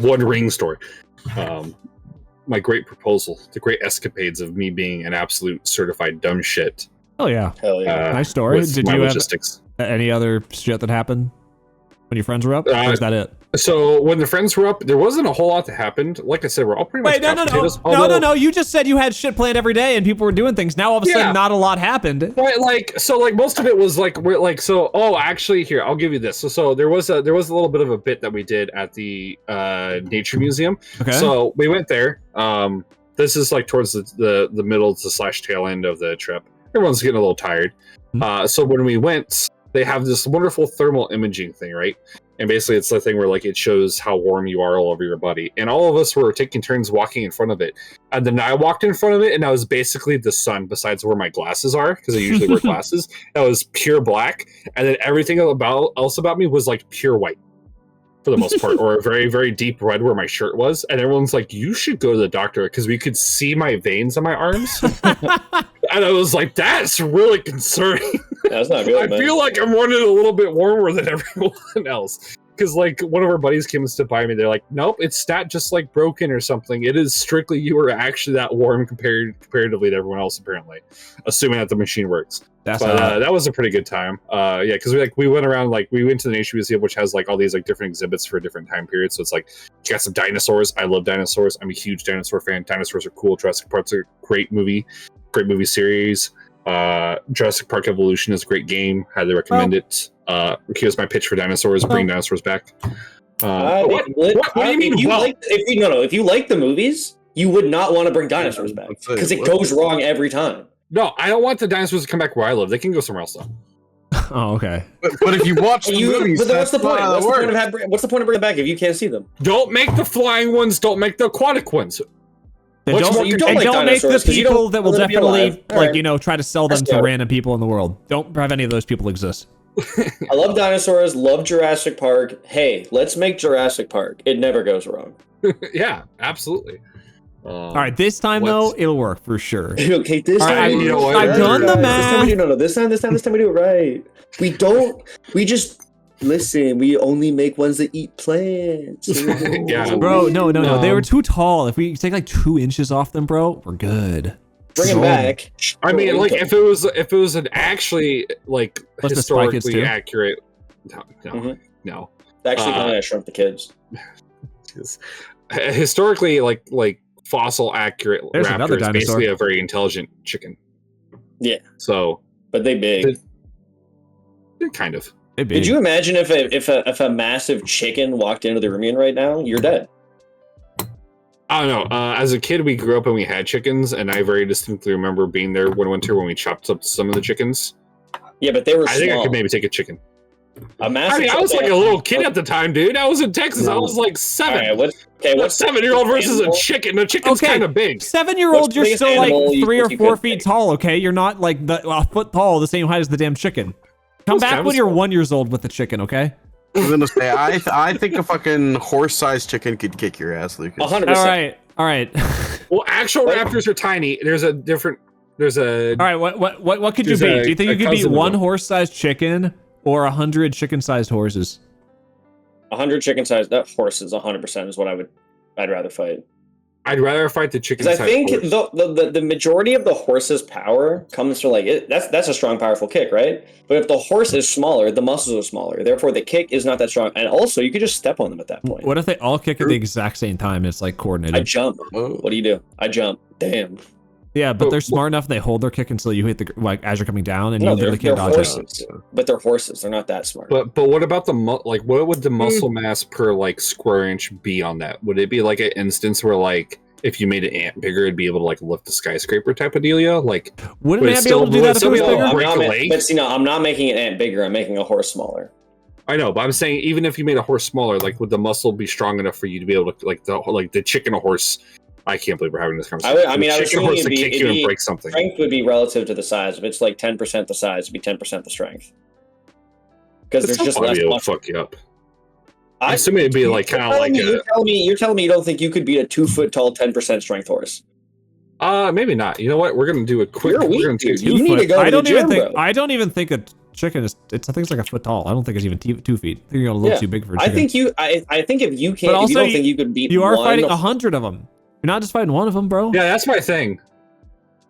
one ring story. My great proposal, the great escapades of me being an absolute certified dumb shit. Oh yeah. Hell yeah. Nice story. Did you logistics. Have any other shit that happened when your friends were up? Or is that it? So when the friends were up, there wasn't a whole lot that happened. Like I said, we're all pretty much No. You just said you had shit planned every day and people were doing things. Now all of a sudden, not a lot happened. Right, like most of it was like actually here I'll give you this. So there was a little bit of a bit that we did at the nature museum. Okay. So we went there. This is like towards the middle to / tail end of the trip. Everyone's getting a little tired. Mm-hmm. So when we went, they have this wonderful thermal imaging thing, right? And basically it's the thing where like it shows how warm you are all over your body. And all of us were taking turns walking in front of it. And then I walked in front of it and I was basically the sun besides where my glasses are, because I usually wear glasses. That was pure black. And then everything else about me was like pure white. for the most part, or a very, very deep red where my shirt was. And everyone's like, you should go to the doctor because we could see my veins on my arms. And I was like, that's really concerning. That's not good, I feel like I'm running a little bit warmer than everyone else. Because like one of our buddies came and stood by me. They're like, nope, it's stat just like broken or something. It is strictly you are actually that warm comparatively to everyone else, apparently. Assuming that the machine works. That was a pretty good time. Yeah, because we went around, like we went to the Nature Museum, which has like all these like different exhibits for different time periods. So it's like you got some dinosaurs. I love dinosaurs. I'm a huge dinosaur fan. Dinosaurs are cool. Jurassic Park's a great movie series. Jurassic Park Evolution is a great game. Highly recommend it. Here's my pitch for dinosaurs. Bring dinosaurs back. What do you mean? If you like the movies, you would not want to bring dinosaurs back because it goes wrong every time. No, I don't want the dinosaurs to come back where I live. They can go somewhere else though. Oh, okay. But if you watch the movies, but then what's the point? What's the point of bringing them back if you can't see them? Don't make the flying ones. Don't make the aquatic ones. Don't make the people that will definitely try to sell them to random people in the world. Don't have any of those people exist. I love dinosaurs, love Jurassic Park. Hey, let's make Jurassic Park. It never goes wrong. Yeah, absolutely. All right, this time though, it'll work for sure. Okay, this time. You know what? I've done the math. This time we do it right. We just listen. We only make ones that eat plants. Yeah, bro. No. They were too tall. If we take like 2 inches off them, bro, we're good. Bring them back. I mean, like if it was an actually like historically accurate. No. Actually, kind of shrunk the kids. Historically, like fossil accurate There's raptor is basically a very intelligent chicken. Yeah. So, but they big. Kind of. Could you imagine if a massive chicken walked into the room right now? You're dead. I don't know. As a kid, we grew up and we had chickens, and I very distinctly remember being there one winter when we chopped up some of the chickens. Yeah, but they were small. I think I could maybe take a chicken. A massive I was like a little kid at the time, dude. I was in Texas. I was like 7. What's 7-year-old versus a chicken? The chicken's kind of big. 7-year-old, you're still like 3 or 4 feet tall, okay? You're not like a foot tall, the same height as the damn chicken. Come back when you're 1 year old with the chicken, okay? I was gonna say, I think a fucking horse-sized chicken could kick your ass, Lucas. 100%. All right. Well, actual raptors are tiny. All right, what could you beat? Do you think you could beat 1 horse-sized chicken or 100 chicken-sized horses? 100 chicken-sized horses, 100% is what I'd rather fight. I'd rather fight the chicken. Because I think the majority of the horse's power comes from that's a strong, powerful kick, right? But if the horse is smaller, the muscles are smaller. Therefore, the kick is not that strong. And also, you could just step on them at that point. What if they all kick at the exact same time? It's like coordinated. I jump. What do you do? I jump. Damn. Yeah, but they're smart enough. They hold their kick until you hit as you're coming down, and you literally can't dodge horses. But they're horses. They're not that smart. But what about what would the muscle mass per square inch be on that? Would it be like an instance where if you made an ant bigger, it'd be able to lift a skyscraper type of dealio? Wouldn't it be able to do that if it was bigger? But see, no, I'm not making an ant bigger. I'm making a horse smaller. I know, but I'm saying even if you made a horse smaller, would the muscle be strong enough for you to be able to the chicken a horse? I can't believe we're having this conversation. I was chicken horse to kick you and break something. Strength would be relative to the size. If it's 10% the size, it'd be 10% the strength. Because there's just less. It'll fuck you up. I assume it'd be you're telling me you don't think you could beat a 2 foot tall 10% strength horse? Maybe not. You know what? We're gonna do a quick. You need to go to the gym, bro. I don't even think a chicken is. I think it's like a foot tall. I don't think it's even 2 feet. I think you're a little too big for a chicken. I think if you can't, if you don't think you could beat. You are fighting 100 of them. You're not just fighting one of them, bro. Yeah, that's my thing.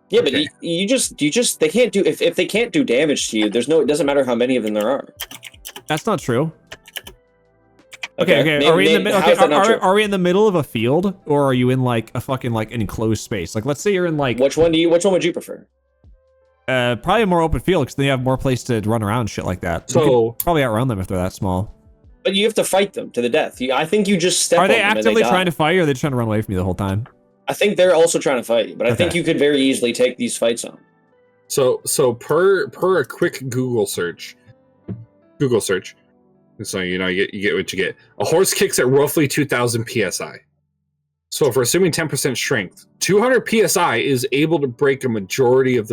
Yeah, okay. But you just they can't do if they can't do damage to you. It doesn't matter how many of them there are. That's not true. Okay. Are we in the middle of a field, or are you in a fucking an enclosed space? Let's say you're in Which one would you prefer? Probably a more open field because they have more place to run around and shit like that. So probably outrun them if they're that small. But you have to fight them to the death. I think you just step on them. Are they actively trying to fight, or are they trying to run away from you the whole time? I think they're also trying to fight you, but I think you could very easily take these fights on. So per a quick Google search, so you get what you get. A horse kicks at roughly 2,000 psi. So if we're assuming 10% strength, 200 psi is able to break a majority of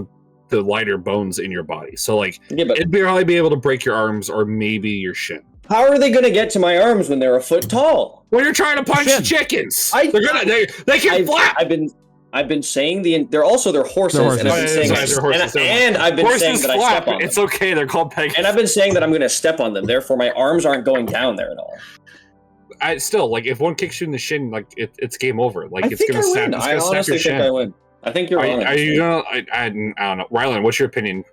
the lighter bones in your body. So it'd probably be able to break your arms or maybe your shin. How are they going to get to my arms when they're a foot tall? When you're trying to punch chickens, they can flap. I've been saying they're horses, and I've been saying I've been saying that I step on them. It's okay, they're called pegasus. And I've been saying that I'm going to step on them. Therefore, my arms aren't going down there at all. I still like if one kicks you in the shin, like it's game over. Like it's gonna snap. I honestly think I win. I think you're wrong. Are you gonna? I don't know, Rylan. What's your opinion?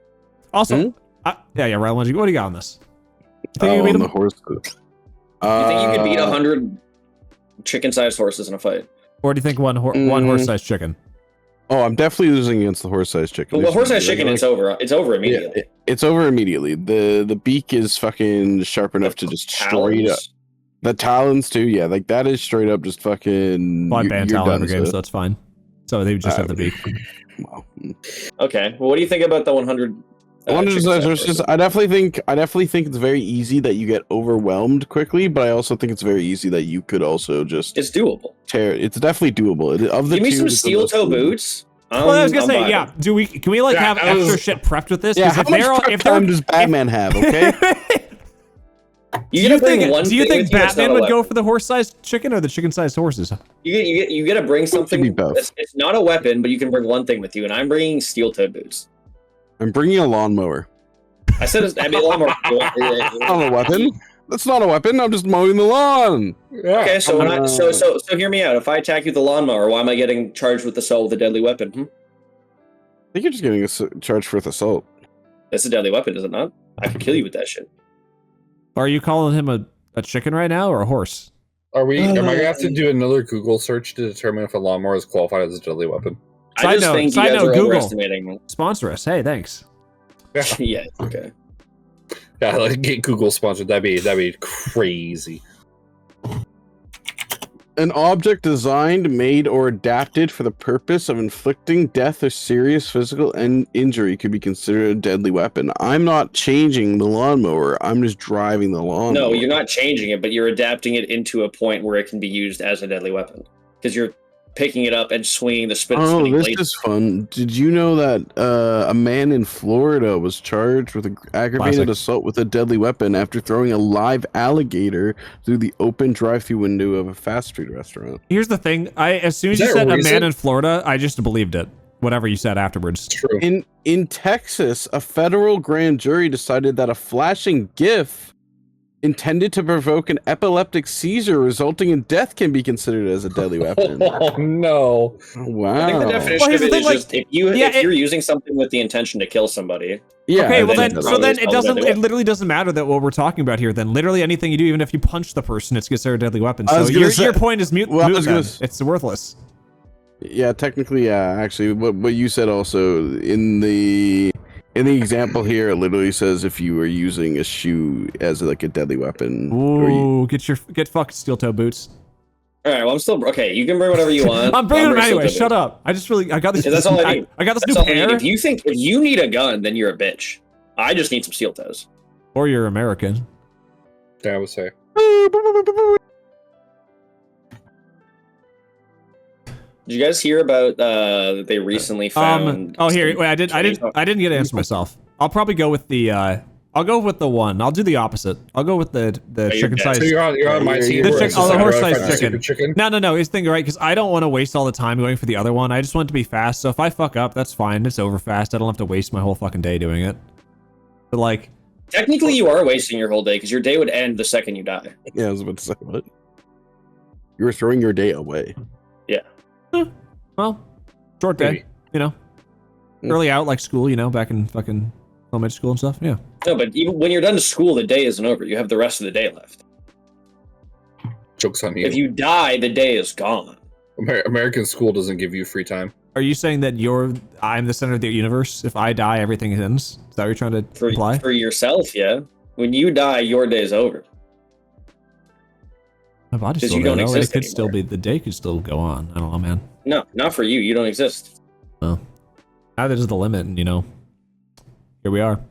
Also, Rylan, what do you got on this? You think you can beat the horse? You think you could beat 100 chicken-sized horses in a fight? Or do you think one horse-sized chicken? Oh, I'm definitely losing against the horse-sized chicken. Well, the horse-sized chicken, it's over. It's over immediately. Yeah, it's over immediately. The beak is fucking sharp enough to just straight up. The talons too, yeah, like that is straight up just fucking. Well, I ban talon every game, so that's fine. So they just have the beak. Wow. Okay, well, what do you think about the 100? 100 horses. I definitely think it's very easy that you get overwhelmed quickly, but I also think it's very easy that you could also just. It's doable. It's definitely doable. Give me some steel toe boots. Well, I was gonna say, yeah. Can we have extra shit prepped with this? Yeah, how much prep time does Batman have? Okay. Do you think Batman would go for the horse-sized chicken or the chicken-sized horses? You get to bring something. It's not a weapon, but you can bring one thing with you, and I'm bringing steel-toed boots. I'm bringing a lawnmower. I said a lawnmower. Not a weapon. That's not a weapon. I'm just mowing the lawn. Yeah. Okay, so hear me out. If I attack you with the lawnmower, why am I getting charged with assault with a deadly weapon? I think you're just getting charged with assault. It's a deadly weapon, is it not? I could kill you with that shit. Are you calling him a chicken right now or a horse? Am I gonna have to do another Google search to determine if a lawnmower is qualified as a deadly weapon? I just think you guys are overestimating. Sponsor us. Hey, thanks. Yeah. Okay. Yeah, like get Google sponsored. That'd be crazy. An object designed, made, or adapted for the purpose of inflicting death or serious physical injury could be considered a deadly weapon. I'm not changing the lawnmower. I'm just driving the lawnmower. No, you're not changing it, but you're adapting it into a point where it can be used as a deadly weapon. Because you're picking it up and swinging the spinning this blade. Is fun. Did you know that a man in Florida was charged with aggravated assault with a deadly weapon after throwing a live alligator through the open drive-through window of a fast food restaurant? Here's the thing. As soon as you said a man in Florida, I just believed it. Whatever you said afterwards. True. In Texas, a federal grand jury decided that a flashing GIF intended to provoke an epileptic seizure resulting in death can be considered as a deadly weapon. Oh no! Wow. I think the definition of it is just if you're using something with the intention to kill somebody. Yeah. Okay. Well then, it doesn't. It literally doesn't matter that what we're talking about here. Then literally anything you do, even if you punch the person, it's considered a deadly weapon. So your point is mute. It's worthless. Yeah. Technically, yeah. Actually, what you said also in the example here, it literally says if you were using a shoe as like a deadly weapon. Ooh, get fucked steel-toe boots. All right, well I'm still okay. You can bring whatever you want. I'm bringing them anyway. Shut up. I got this. That's all I need. I got this new pair. If you need a gun, then you're a bitch. I just need some steel toes. Or you're American. Yeah, I would say. Did you guys hear about they recently found? Wait, I didn't get to answer myself. I'll probably go with the. I'll go with the one. I'll do the opposite. I'll go with the chicken size. So you're on my team. The horse-sized chicken. No. He's thinking right because I don't want to waste all the time going for the other one. I just want it to be fast. So if I fuck up, that's fine. It's over fast. I don't have to waste my whole fucking day doing it. But like, technically, you are wasting your whole day because your day would end the second you die. Yeah, I was about to say what. You were throwing your day away. Yeah. Well, short day, early out like school, back in fucking elementary school and stuff. Yeah. No, but even when you're done to school, the day isn't over. You have the rest of the day left. Joke's on you. If you die, the day is gone. American school doesn't give you free time. Are you saying that I'm the center of the universe? If I die, everything ends? Is that what you're trying to imply? For yourself, yeah. When you die, your day is over. My body's still there, though. It could still be, the day could still go on. I don't know, man. No, not for you. You don't exist. Oh. Neither does the limit, and here we are.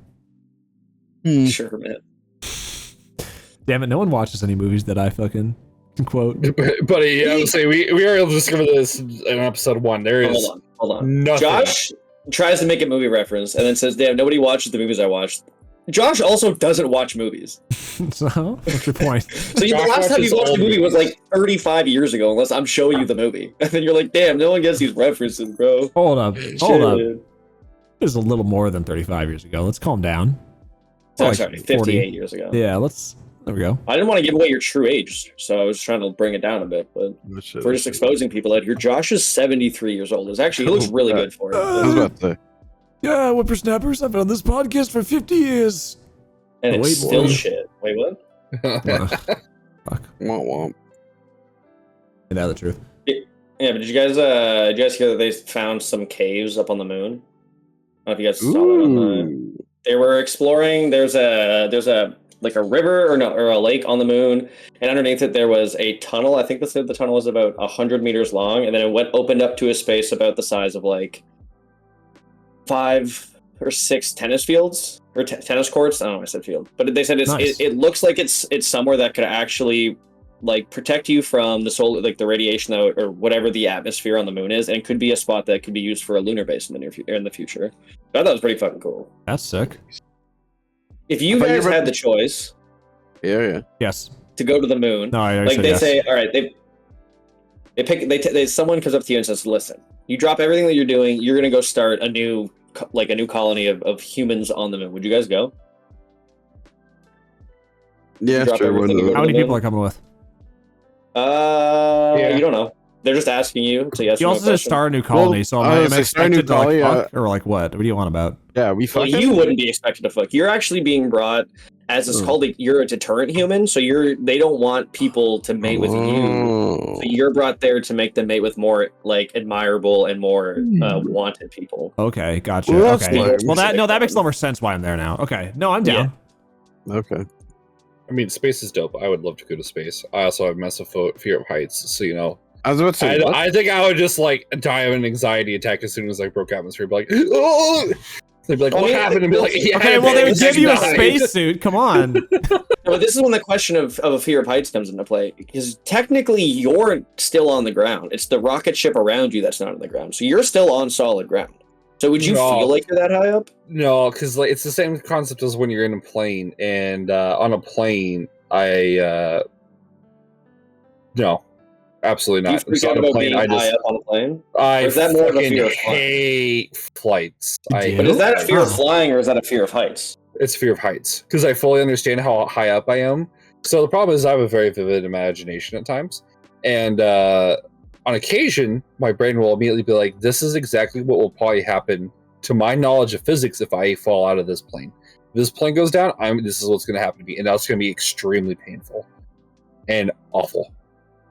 Sure, man. Damn it, no one watches any movies that I fucking quote. Buddy, I would say we are able to discover this in episode 1. There is Hold on. Nothing. Josh tries to make a movie reference and then says, damn, nobody watches the movies I watched. Josh also doesn't watch movies. So, what's your point? So the last time you watched a movie was like 35 years ago, unless I'm showing you the movie. And then you're like, damn, no one gets these references, bro. Hold up. It was a little more than 35 years ago. Let's calm down. Oh, sorry, 58 years ago. Yeah, there we go. I didn't want to give away your true age, so I was trying to bring it down a bit. But if we're just exposing people out here, Josh is 73 years old. He looks really good for it. I was about to say. Yeah, whippersnappers, I've been on this podcast for 50 years. And it's still shit. Wait, what? Fuck. Womp womp. Get out of the truth. Yeah, but did you guys hear that they found some caves up on the moon? I don't know if you guys saw that on the... They were exploring, there's a like a river or a lake on the moon, and underneath it there was a tunnel. I think they said the tunnel was about 100 meters long, and then it opened up to a space about the size of like 5 or 6 tennis fields or tennis courts. I don't know if I said field, but they said it looks like it's somewhere that could actually like protect you from the solar, like the radiation or whatever the atmosphere on the moon is, and it could be a spot that could be used for a lunar base in the future. I thought that was pretty fucking cool. That's sick. If you guys had the choice, yes, to go to the moon, no, I like they yes. say, all right, someone comes up to you and says, "Listen, you drop everything that you're doing. You're gonna go start a new colony of humans on the moon. Would you guys go?" Yeah, sure. How many people are coming with? You don't know. They're just asking you. So yes. You also said start a new colony. So am I expected to like fuck or like what? What do you want about? Yeah, we fuck. You wouldn't be expected to fuck. You're actually being brought as it's called. You're a deterrent human, so they don't want people to mate with you. So you're brought there to make them mate with more like admirable and more wanted people. Okay, gotcha. Well, okay. Well, that makes a lot more sense why I'm there now. Okay, no, I'm down. Yeah. Okay. I mean, space is dope. I would love to go to space. I also have massive fear of heights, so you know. I was about to say, I think I would just like die of an anxiety attack as soon as I broke atmosphere. Be like, oh! They'd be like, what happened? And be like, yeah, okay, well, they would give you a spacesuit. Come on. But this is when the question of a fear of heights comes into play, because technically you're still on the ground. It's the rocket ship around you that's not on the ground, so you're still on solid ground. So would you feel like you're that high up? No, because like it's the same concept as when you're in a plane, and on a plane, no. Absolutely not. You freak out about being high up on a plane? Or is that more of a fear of flying? Hate flights. But is that a fear of flying or is that a fear of heights? It's fear of heights because I fully understand how high up I am. So the problem is I have a very vivid imagination at times, and on occasion my brain will immediately be like, "This is exactly what will probably happen to my knowledge of physics if I fall out of this plane. If this plane goes down, this is what's going to happen to me, and that's going to be extremely painful and awful."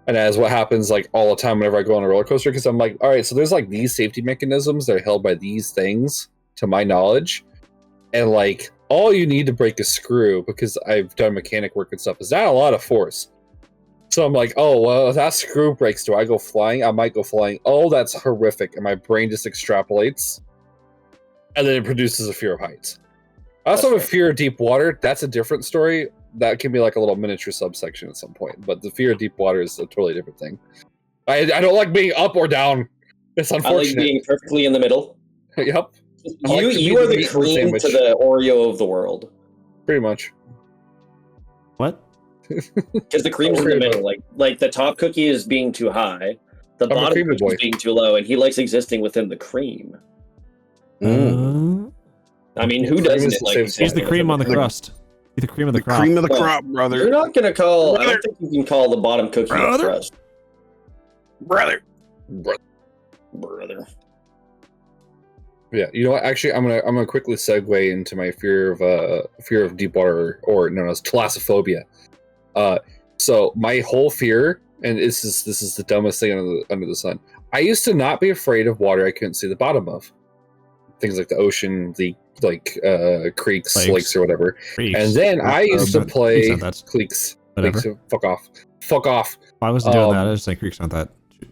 And as what happens like all the time whenever I go on a roller coaster, because I'm like, all right, so there's like these safety mechanisms that are held by these things, to my knowledge, and like all you need to break a screw, because I've done mechanic work and stuff, is that a lot of force. So I'm like, oh well, if that screw breaks, do I go flying? I might go flying. Oh, that's horrific, and my brain just extrapolates, and then it produces a fear of heights. I also have a fear of deep water. That's a different story. That can be like a little miniature subsection at some point, but the fear of deep water is a totally different thing. I don't like being up or down. It's unfortunate. I like being perfectly in the middle. Yep. You are the cream to the Oreo of the world. Pretty much. What? Because the cream's in the middle. Like the top cookie is being too high, the bottom cookie is being too low, and he likes existing within the cream. I mean, who doesn't like? He's the cream on the crust. He's the cream of the crop. Cream of the crop, brother. You're not gonna call. I don't think you can call the bottom cookie a crust. Brother. Yeah, you know what? Actually, I'm gonna quickly segue into my fear of deep water, or known as thalassophobia. So my whole fear, and this is the dumbest thing under the sun. I used to not be afraid of water I couldn't see the bottom of. Things like the ocean, creeks, lakes, or whatever. Creeks. And then I used to play creeks. Fuck off. I wasn't doing that. I was saying creeks not that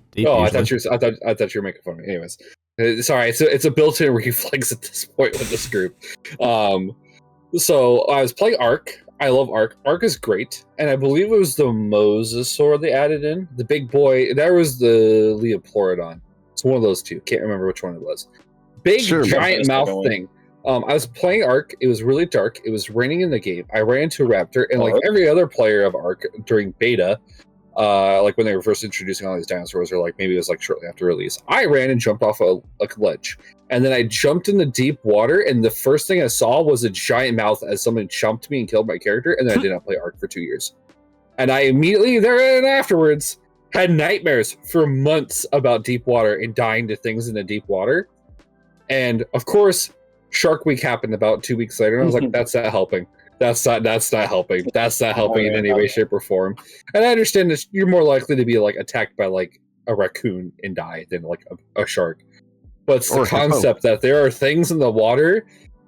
deep. Oh, I thought you were making fun of me. Anyways, sorry. It's a built-in reflex at this point with this group. So I was playing Ark. I love Ark. Ark is great, and I believe it was the mosasaur they added in. The big boy. That was the Leoplorodon. It's one of those two. Can't remember which one it was. Giant mouth thing. I was playing Ark. It was really dark. It was raining in the game. I ran into a raptor, and like every other player of Ark during beta, like when they were first introducing all these dinosaurs, or like maybe it was like shortly after release, I ran and jumped off a ledge, and then I jumped in the deep water, and the first thing I saw was a giant mouth as someone chumped me and killed my character, and then I did not play Ark for 2 years. And I immediately there and afterwards had nightmares for months about deep water and dying to things in the deep water. And of course, Shark Week happened about 2 weeks later, and I was like, "That's not helping. That's not helping. That's not helping in any way, shape, or form." And I understand that you're more likely to be like attacked by like a raccoon and die than like a shark. But it's the concept that there are things in the water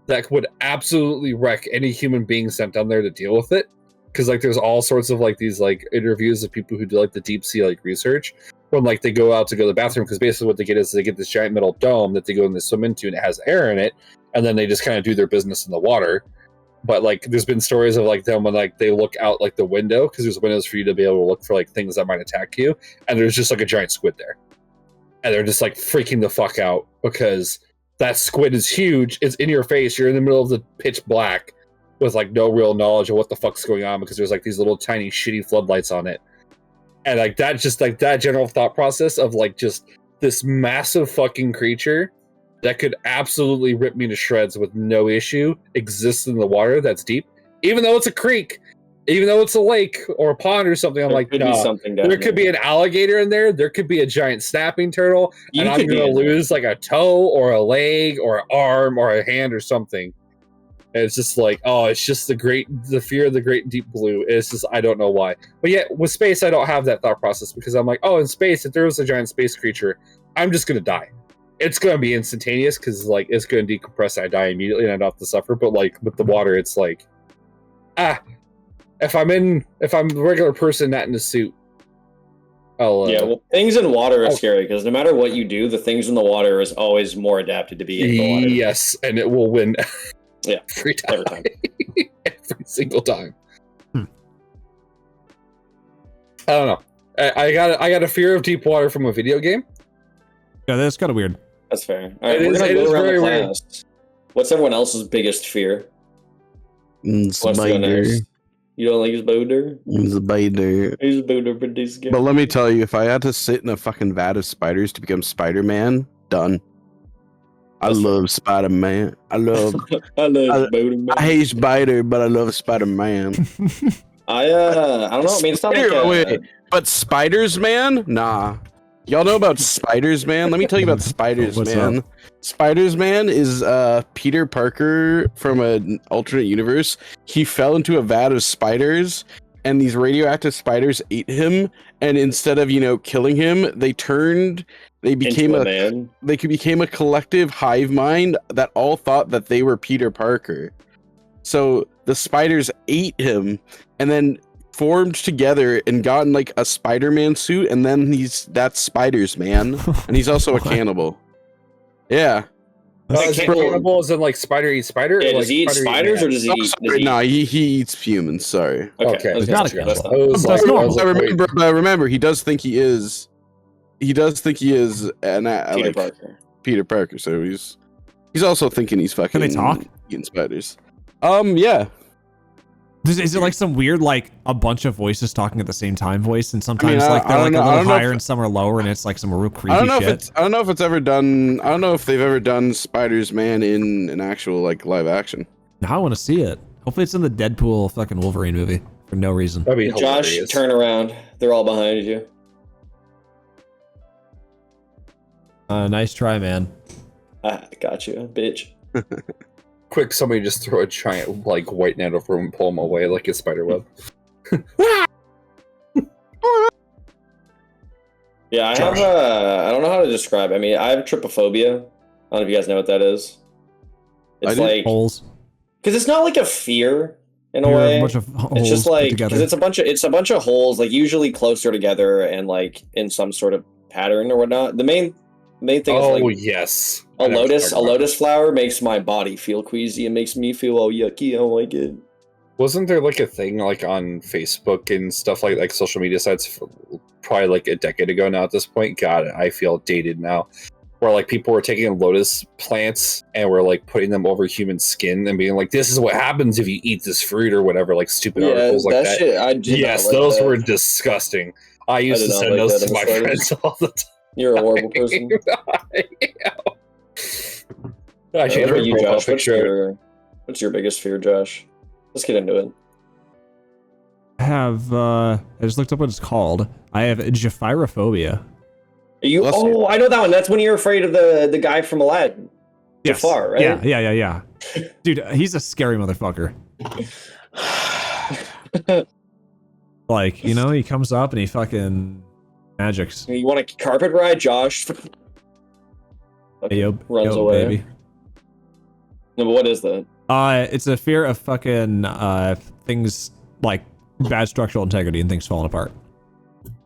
that would absolutely wreck any human being sent down there to deal with it. Because like there's all sorts of like these like interviews of people who do like the deep sea like research when like they go out to go to the bathroom, because basically what they get is they get this giant metal dome that they go and they swim into, and it has air in it, and then they just kind of do their business in the water. But like there's been stories of like them when like they look out like the window, because there's windows for you to be able to look for like things that might attack you, and there's just like a giant squid there, and they're just like freaking the fuck out because that squid is huge, it's in your face, you're in the middle of the pitch black with like no real knowledge of what the fuck's going on, because there's like these little tiny shitty floodlights on it. And like that, just like that general thought process of like just this massive fucking creature that could absolutely rip me to shreds with no issue exists in the water that's deep, even though it's a creek, even though it's a lake or a pond or something. I'm like, nah, there could be an alligator in there, there could be a giant snapping turtle, and I'm gonna lose like a toe or a leg or an arm or a hand or something. And it's just like, oh, it's just the fear of the great deep blue. It's just, I don't know why. But yet with space, I don't have that thought process, because I'm like, oh, in space, if there was a giant space creature, I'm just going to die. It's going to be instantaneous, because like it's going to decompress and I die immediately and I don't have to suffer. But like with the water, it's like, if I'm a regular person not in a suit, well, things in water are scary, because no matter what you do, the things in the water is always more adapted to be in the water. Yes, and it will win. Yeah, every time. Every single time. I don't know. I got a fear of deep water from a video game. Yeah, that's kind of weird. That's fair. All right, we're gonna go around the class. Weird. What's everyone else's biggest fear? Spider. You don't like spider? He's spider for this game. But let me tell you, if I had to sit in a fucking vat of spiders to become Spider-Man, done. I love Spider-Man. I Spider-Man. I hate Spider, but I love Spider-Man. I don't know. I mean, it's not like but Spiders, man? Nah. Y'all know about Spiders, man? Let me tell you about Spiders, man. Spiders, man is Peter Parker from an alternate universe. He fell into a vat of spiders, and these radioactive spiders ate him. And instead of, killing him, they became a collective hive mind that all thought that they were Peter Parker. So the spiders ate him and then formed together and gotten like a Spider-Man suit, and then that's Spiders, man. And he's also a cannibal. Yeah. Cannibal is in like spider eats spider? Yeah, does he eat spiders or does he eat? No, he eats humans, sorry. Okay. He's not a cannibal. But remember, he does think he is Peter Parker, so he's also thinking he's fucking. Can they talk? Eating spiders. Yeah. Is it like some weird, like a bunch of voices talking at the same time voice, and sometimes they're like a little higher and some are lower, and it's like some real creepy shit? I don't know if it's ever done. I don't know if they've ever done Spiders Man in an actual like live action. Now I want to see it. Hopefully it's in the Deadpool fucking Wolverine movie for no reason. That'd be Josh, hilarious. Turn around. They're all behind you. Nice try, man. I got you, bitch. Quick, somebody just throw a giant like white net over him and pull him away like a spider web. Yeah, I have I don't know how to describe it. I mean, I have trypophobia. I don't know if you guys know what that is. It's like holes. Because it's not like a fear in a way. It's just like because it's a bunch of holes, like usually closer together and like in some sort of pattern or whatnot. The main thing is like yes. A lotus flower makes my body feel queasy and makes me feel all yucky. I don't like it. Wasn't there like a thing like on Facebook and stuff like social media sites for probably like a decade ago now at this point? God, I feel dated now. where like people were taking lotus plants and were like putting them over human skin and being like, "This is what happens if you eat this fruit" or whatever, like stupid articles like that. Shit, I did yes, not like those that. were disgusting. I used to send those to my friends all the time. You're a horrible person. Actually, what about you, Josh? What's your biggest fear, Josh? Let's get into it. I just looked up what it's called. I have Japhirophobia. I know that one. That's when you're afraid of the guy from Aladdin. Yes. Jafar, right? Yeah. Dude, he's a scary motherfucker. Like, you know, he comes up and he fucking magics. You want a carpet ride, Josh? Runs away. Baby. No, but what is that? It's a fear of fucking things like bad structural integrity and things falling apart.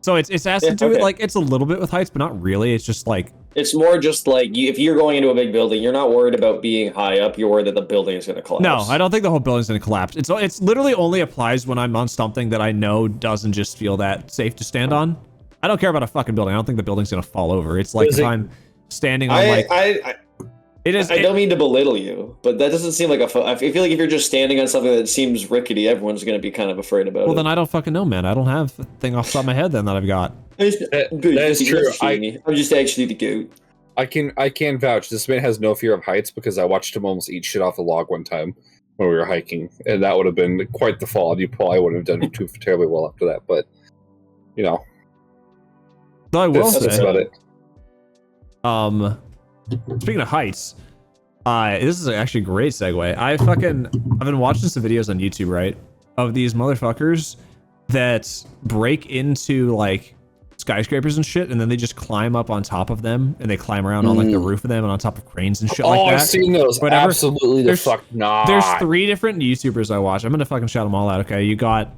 So it has to do with, like, it's a little bit with heights, but not really. It's just like, it's more just like if you're going into a big building, you're not worried about being high up. You're worried that the building is going to collapse. No, I don't think the whole building's going to collapse. It's literally only applies when I'm on something that I know doesn't just feel that safe to stand on. I don't care about a fucking building. I don't think the building's going to fall over. It's like I'm standing on I don't mean to belittle you, but that doesn't seem like I feel like if you're just standing on something that seems rickety, everyone's going to be kind of afraid about it. Well, then I don't fucking know, man. I don't have a thing off the top of my head then that I've got. That is true. I'm just actually the goat. I can vouch. This man has no fear of heights because I watched him almost eat shit off a log one time when we were hiking, and that would have been quite the fall. You probably wouldn't have done too terribly well after that, but you know. So I will say. That's about it. Speaking of heights, this is actually a great segue. I've been watching some videos on YouTube, right, of these motherfuckers that break into like skyscrapers and shit, and then they just climb up on top of them, and they climb around on like the roof of them and on top of cranes and shit like that. I've seen those. Whatever. Absolutely, the fuck not. There's 3 different YouTubers I watch. I'm gonna fucking shout them all out. Okay, you got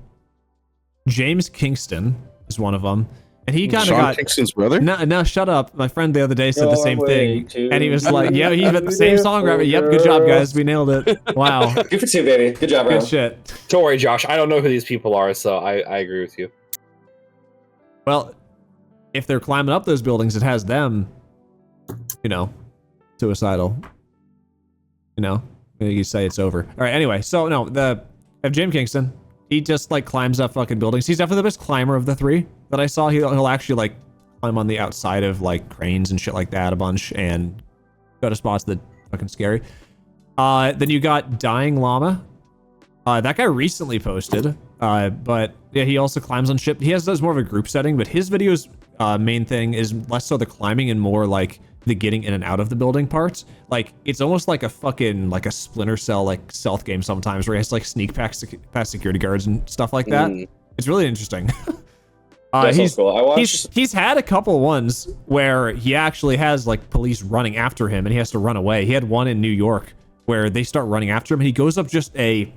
James Kingston is one of them. And he kind of got Kingston's brother. No, shut up. My friend the other day said the same thing, and he was like, "Yeah, he's the same songwriter." Yep, good job, guys. We nailed it. Wow. Good for you, baby. Good job, bro. Good shit. Don't worry, Josh. I don't know who these people are, so I agree with you. Well, if they're climbing up those buildings, it has them, you know, suicidal. You know, you say it's over. All right. Anyway, so no, of Jim Kingston. He just like climbs up fucking buildings. He's definitely the best climber of the 3 that I saw. He'll actually like climb on the outside of like cranes and shit like that a bunch and go to spots that fucking scary. Then you got Dying Llama. That guy recently posted, but yeah, he also climbs on ship. He does more of a group setting, but his videos main thing is less so the climbing and more like the getting in and out of the building parts. Like it's almost like a fucking like a Splinter Cell like stealth game sometimes where he has to like sneak past security guards and stuff like that. It's really interesting. He's had a couple ones where he actually has like police running after him and he has to run away. He had one in New York where they start running after him and he goes up just a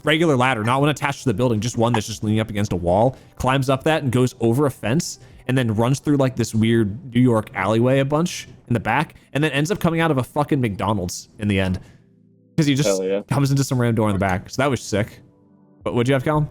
regular ladder, not one attached to the building, just one that's just leaning up against a wall, climbs up that and goes over a fence and then runs through like this weird New York alleyway a bunch in the back, and then ends up coming out of a fucking McDonald's in the end. Because he just comes into some random door in the back. So that was sick. But what'd you have, Callum?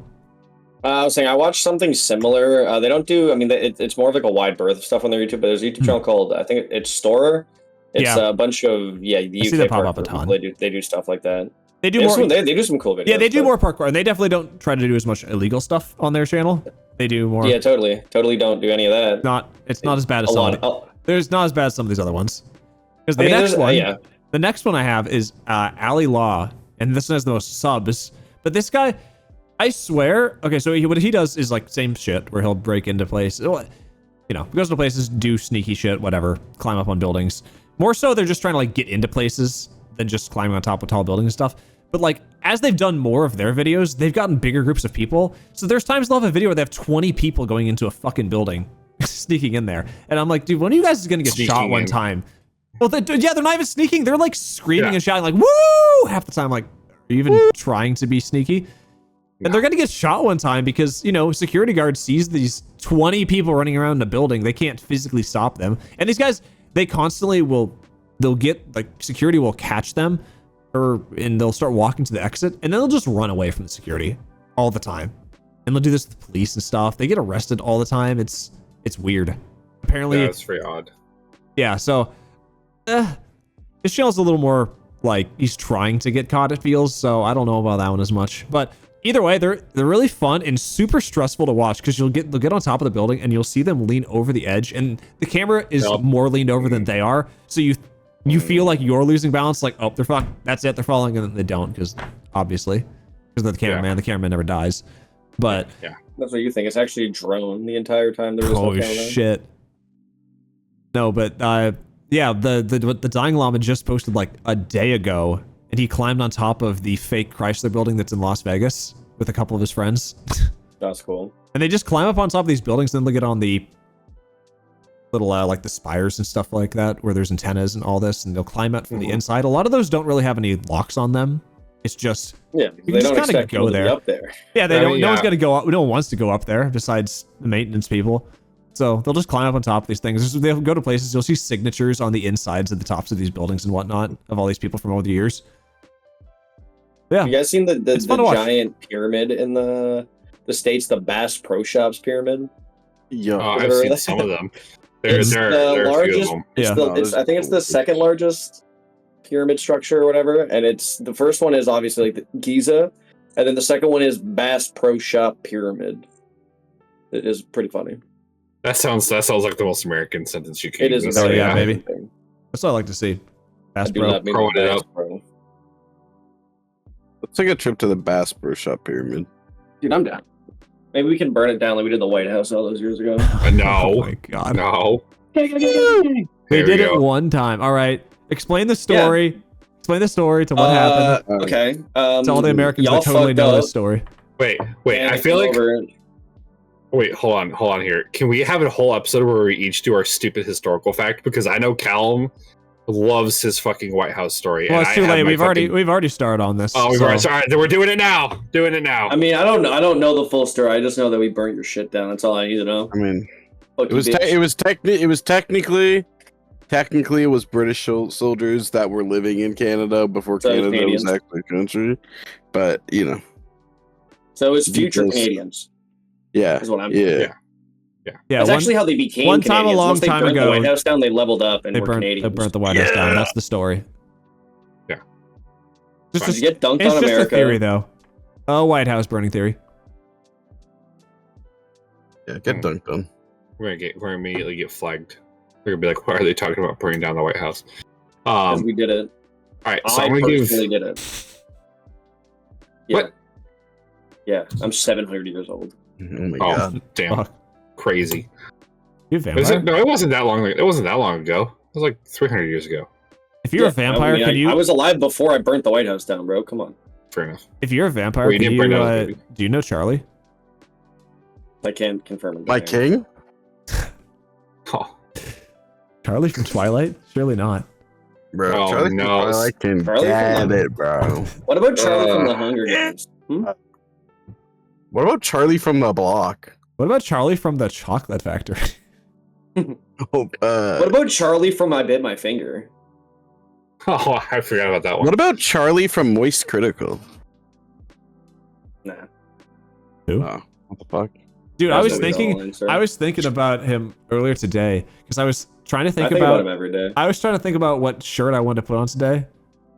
I was saying I watched something similar. They don't do, I mean, it's more of like a wide berth of stuff on their YouTube, but there's a YouTube channel called, I think it's Storer. It's a bunch of, the UK see that pop up a ton. They do stuff like that. They do more. They do some cool videos. Yeah, they do more parkour, and they definitely don't try to do as much illegal stuff on their channel. They do more. Yeah, totally don't do any of that. It's not as bad as some. There's not as bad as some of these other ones. Because the next one I have is Ali Law, and this one has the most subs. But this guy, I swear. Okay, so what he does is like same shit where he'll break into places. You know, goes to places, do sneaky shit, whatever, climb up on buildings. More so, they're just trying to like get into places than just climbing on top of tall buildings and stuff. But like, as they've done more of their videos, they've gotten bigger groups of people. So there's times they'll have a video where they have 20 people going into a fucking building, sneaking in there. And I'm like, dude, when are you guys gonna get shot one time? Well, they're not even sneaking. They're like screaming and shouting like, woo! Half the time, like, are you even trying to be sneaky? And they're gonna get shot one time because, you know, security guard sees these 20 people running around in a building. They can't physically stop them. And these guys, they constantly they'll get, like, security will catch them and they'll start walking to the exit and then they'll just run away from the security all the time. And they'll do this with the police and stuff. They get arrested all the time. It's weird. Apparently, yeah, it's very odd. Yeah, so his shell's a little more like he's trying to get caught, it feels, so I don't know about that one as much. But either way, they're really fun and super stressful to watch because they'll get on top of the building and you'll see them lean over the edge, and the camera is more leaned over than they are, so you feel like you're losing balance, like, oh, they're fucked, that's it, they're falling, and then they don't, because obviously, because the cameraman never dies. But that's what you think. It's actually a drone the entire time. There was no camera. Shit. No, but the dying llama just posted like a day ago, and he climbed on top of the fake Chrysler building that's in Las Vegas with a couple of his friends. That's cool. And they just climb up on top of these buildings, and then they get on the little like the spires and stuff like that, where there's antennas and all this, and they'll climb out from the inside. A lot of those don't really have any locks on them. It's just they don't expect people to be up there. Yeah, they don't. No one's gonna go up. No one wants to go up there besides the maintenance people. So they'll just climb up on top of these things. They'll go to places. You'll see signatures on the insides of the tops of these buildings and whatnot of all these people from over the years. Yeah. You guys seen the giant pyramid in the States, the Bass Pro Shops pyramid? Yeah, I've seen some of them. It's the largest. I think it's the second largest pyramid structure or whatever, and it's the first one is obviously like the Giza, and then the second one is Bass Pro Shop pyramid. It is pretty funny. That sounds like the most American sentence you can. It is. Yeah, baby. That's what I like to see. Bass Pro. Throwing it up. Let's take a trip to the Bass Pro Shop pyramid. Dude, I'm down. Maybe we can burn it down like we did the White House all those years ago. No. Oh my god. No. They did it one time. All right. Explain the story. Yeah. Explain the story to what happened. Okay. To all the Americans that totally know this story. Wait. I feel like. Wait, hold on here. Can we have a whole episode where we each do our stupid historical fact? Because I know Callum loves his fucking White House story. Well, it's too late. We've already started on this. Oh, we've already started. We're doing it now. I mean, I don't know the full story. I just know that we burnt your shit down. That's all I need to know. I mean, it was technically it was British soldiers that were living in Canada before Canada was actually a country, but you know. So it's future Canadians. Yeah. Is what I'm yeah. That's actually how they became one Canadians. time a long time ago. The White House down, they leveled up and were Canadians. They burnt the White House down. That's the story. Yeah. You get dunked on America. It's just a theory, though. A White House burning theory. Yeah, get dunked on. We're gonna immediately get flagged. They're gonna be like, "Why are they talking about burning down the White House?" Because we did it. All right, so I personally did it. Yeah. What? Yeah, I'm 700 years old. Oh my god! Damn, Fuck. Crazy. You vampire? No, it wasn't that long. It wasn't that long ago. It was like 300 years ago. If you're a vampire, can you? I was alive before I burnt the White House down, bro. Come on. Fair enough. If you're a vampire, do you know Charlie? I can't confirm it. My king? Oh. Charlie from Twilight? Surely not. Bro, Charlie from Twilight can get it, bro. What about Charlie from the Hunger Games? What about Charlie from the Block? What about Charlie from the Chocolate Factory? What about Charlie from I Bit My Finger? Oh, I forgot about that one. What about Charlie from Moist Critical? Nah. Who? Oh, what the fuck? Dude, I was thinking about him earlier today because I was trying to think about him every day. I was trying to think about what shirt I wanted to put on today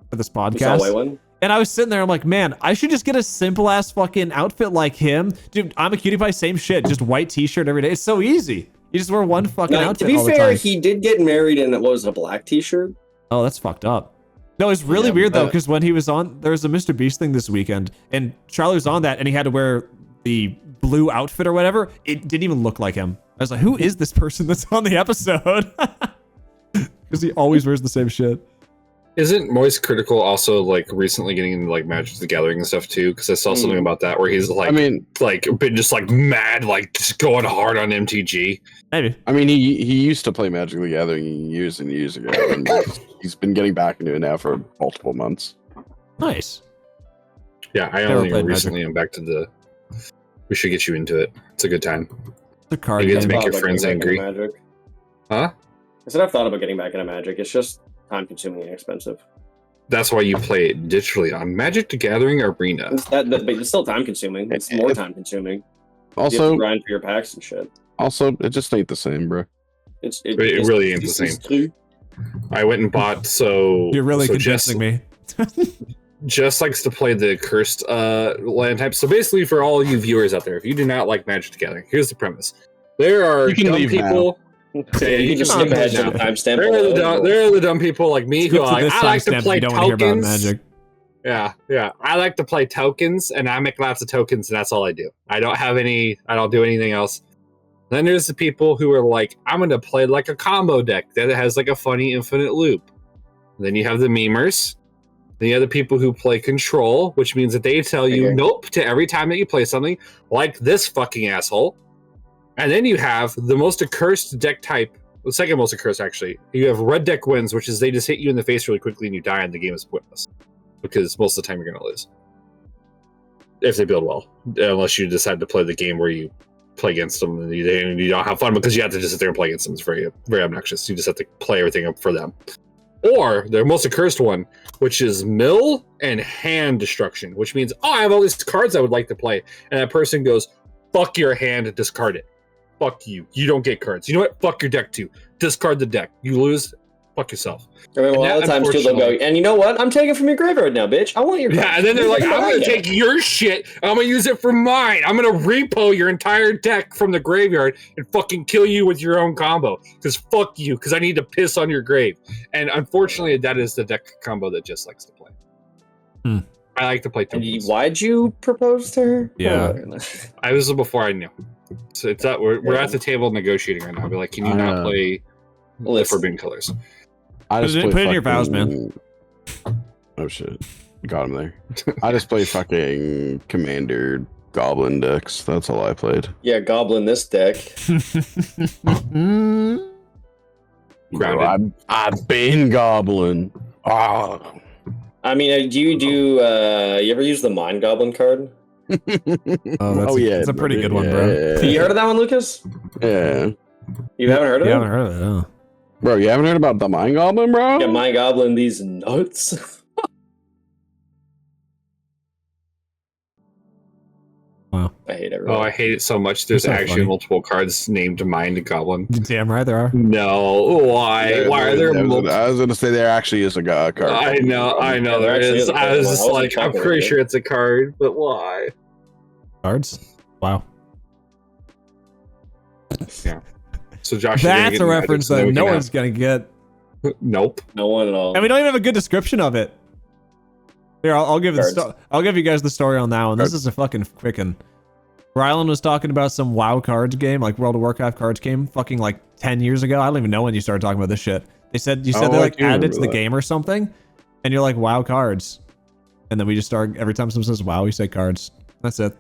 for this podcast. White one? And I was sitting there, I'm like, man, I should just get a simple ass fucking outfit like him. Dude, I'm a cutie pie, same shit, just white t-shirt every day. It's so easy. You just wear one fucking outfit all the time. To be fair, he did get married in what was a black t-shirt. Oh, that's fucked up. No, it's really weird though, because when he was on, there was a Mr. Beast thing this weekend, and Charlie was on that, and he had to wear the blue outfit or whatever. It didn't even look like him. I was like, who is this person that's on the episode? Because he always wears the same shit. Isn't Moist Critical also like recently getting into like Magic the Gathering and stuff too? Because I saw something about that where he's like, been just like mad, like just going hard on MTG. Maybe. I mean, he used to play Magic the Gathering years and years ago, and he's been getting back into it now for multiple months. Nice. Yeah, I only recently am back to the. We should get you into it. It's a good time. The card you get game. to make your friends angry. Huh? I said I've thought about getting back into Magic. It's just time-consuming and expensive. That's why you play it digitally on Magic the Gathering Arena. But it's still time-consuming. It's more time-consuming. Also, you have to grind for your packs and shit. Also, it just ain't the same, bro. It really ain't the same. I went and bought You're really convincing me. Jess likes to play the cursed land type. So basically, for all you viewers out there, if you do not like Magic the Gathering, here's the premise: there are dumb people. You can just skip ahead to the timestamp. There are the dumb people like me who are like, I like to play tokens. Yeah. I like to play tokens, and I make lots of tokens, and that's all I do. I don't do anything else. Then there's the people who are like, I'm going to play like a combo deck that has like a funny infinite loop. And then you have the memers. Then you have the people who play control, which means that they tell you nope to every time that you play something, like this fucking asshole. And then you have the most accursed deck type, the second most accursed actually. You have red deck wins, which is they just hit you in the face really quickly and you die and the game is pointless. Because most of the time you're going to lose. If they build well. Unless you decide to play the game where you play against them and you don't have fun because you have to just sit there and play against them. It's very, very obnoxious. You just have to play everything up for them. Or their most accursed one, which is mill and hand destruction, which means, I have all these cards I would like to play. And that person goes, fuck your hand and discard it. Fuck you. You don't get cards. You know what? Fuck your deck too. Discard the deck. You lose. Fuck yourself. I mean, a lot of times too, they'll go, and you know what? I'm taking from your graveyard now, bitch. I want your cards. Yeah, and then they're like, I'm going to take your shit. I'm going to use it for mine. I'm going to repo your entire deck from the graveyard and fucking kill you with your own combo. Because fuck you, because I need to piss on your grave. And unfortunately, that is the deck combo that Jess likes to play. I like to play tokens. Why'd you propose to her? Yeah. I was before I knew. So it's that we're at the table negotiating right now. I'll be like, can you not play the Forbidden Colors? I just put in your vows, man. Oh shit, got him there. I just play fucking Commander Goblin decks. That's all I played. Yeah, Goblin this deck. I've been Goblin. I mean, do you ever use the Mind Goblin card? It's a pretty good one, bro. You heard of that one, Lucas? Yeah. You haven't heard of it? You haven't heard of it, no. Bro, you haven't heard about the Mind Goblin, bro? Yeah, Mind Goblin, these nuts. Wow. I hate everyone. Oh, I hate it so much. There's so actually funny. Multiple cards named Mind Goblin. Damn right there are. No, why? Why are there multiple? I was gonna say there actually is a card. I know there is. I was just like, I'm pretty sure it's a card, but why? Cards? Wow. Yeah. So Josh, that's a reference that no one's gonna get. Nope. No one at all. And we don't even have a good description of it. Here, I'll give I'll give you guys the story on that one. This is a fucking quicken. Rylan was talking about some WoW cards game, like World of Warcraft cards game, fucking like 10 years ago. I don't even know when you started talking about this shit. You said they like added it to the game or something, and you're like WoW cards, and then we just start every time someone says WoW, we say cards. That's it.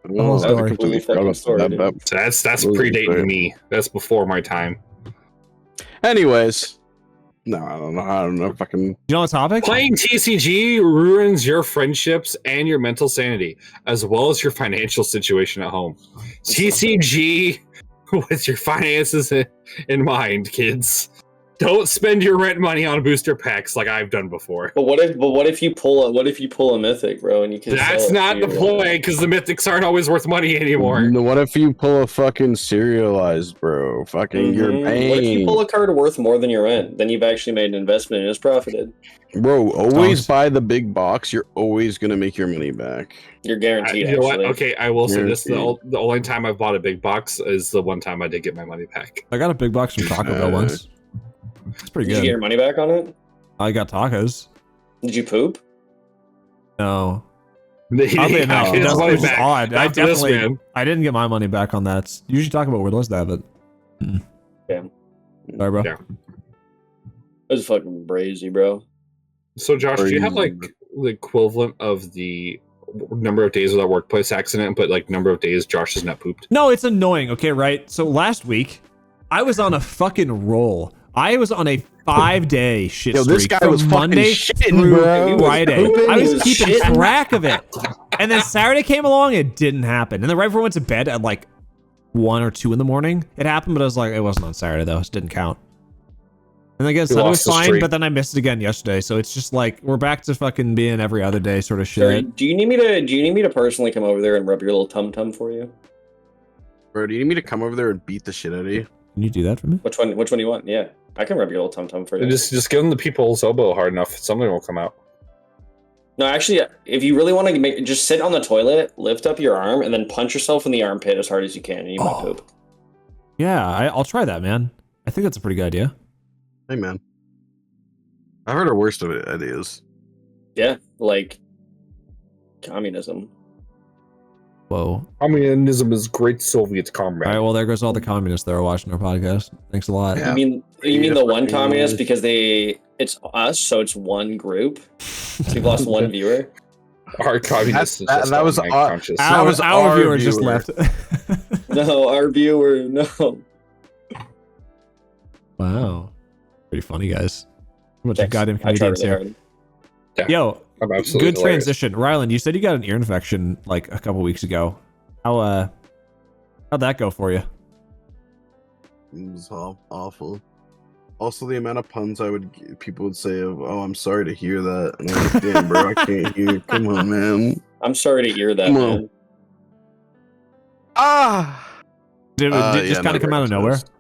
The whole story. That's predating me. That's before my time. Anyways, no, I don't know. Fucking. You know what topic? Playing TCG ruins your friendships and your mental sanity, as well as your financial situation at home. TCG with your finances in mind, kids. Don't spend your rent money on booster packs like I've done before. But what if you pull a mythic, bro, and you can? That's not the play, because the mythics aren't always worth money anymore. What if you pull a fucking serialized, bro? Fucking you're paying. What if you pull a card worth more than your rent? Then you've actually made an investment and it's profited. Bro, always buy the big box. You're always gonna make your money back. You're guaranteed. You know what? Okay, I will say this: the only time I bought a big box is the one time I did get my money back. I got a big box from Taco Bell once. It's pretty good. Did you get your money back on it? I got tacos. Did you poop? No. Oddly enough, which is odd. I didn't get my money back on that. Usually Taco Bell would list that, but. Yeah. Sorry, bro. Yeah. It was fucking brazy, bro. So, Josh, do you have like the equivalent of the number of days without workplace accident, but like number of days Josh has not pooped? No, it's annoying. Okay, right. So last week, I was on a fucking roll. I was on a 5-day shit streak. This guy from was Monday through Friday. I was keeping shitting. track of it. And then Saturday came along, it didn't happen. And then right before I went to bed at like 1 or 2 in the morning, it happened, but I was like, it wasn't on Saturday though. It didn't count. And I guess that was fine, but then I missed it again yesterday. So it's just like we're back to fucking being every other day sort of shit. Sorry, do you need me to personally come over there and rub your little tum tum for you? Bro, do you need me to come over there and beat the shit out of you? Can you do that for me? Which one do you want? Yeah, I can rub your little tum tum for you. Just give them the people's elbow hard enough. Something will come out. No, actually, if you really want to just sit on the toilet, lift up your arm, and then punch yourself in the armpit as hard as you can, and you might poop. Yeah, I'll try that, man. I think that's a pretty good idea. Hey, man. I've heard the worst of it ideas. Yeah, like communism. Whoa. Communism is great Soviet combat. All right, well, there goes all the communists that are watching our podcast. Thanks a lot. Yeah. You mean the one communist because it's us, so it's one group. So we've lost one viewer. Our communists. That was our viewer just left. No, our viewer. No. Wow. Pretty funny, guys. How much Thanks. goddamn comedians really here. hard. Yeah. Yo, I'm absolutely good hilarious. transition. Ryland, you said you got an ear infection like a couple weeks ago. How'd that go for you? It was awful. Also, the amount of puns people would say of, "Oh, I'm sorry to hear that," and I'm like, "Damn, bro, I can't hear. Come on, man." I'm sorry to hear that, Come on. man. Did it just kind of come out of nowhere? exposed.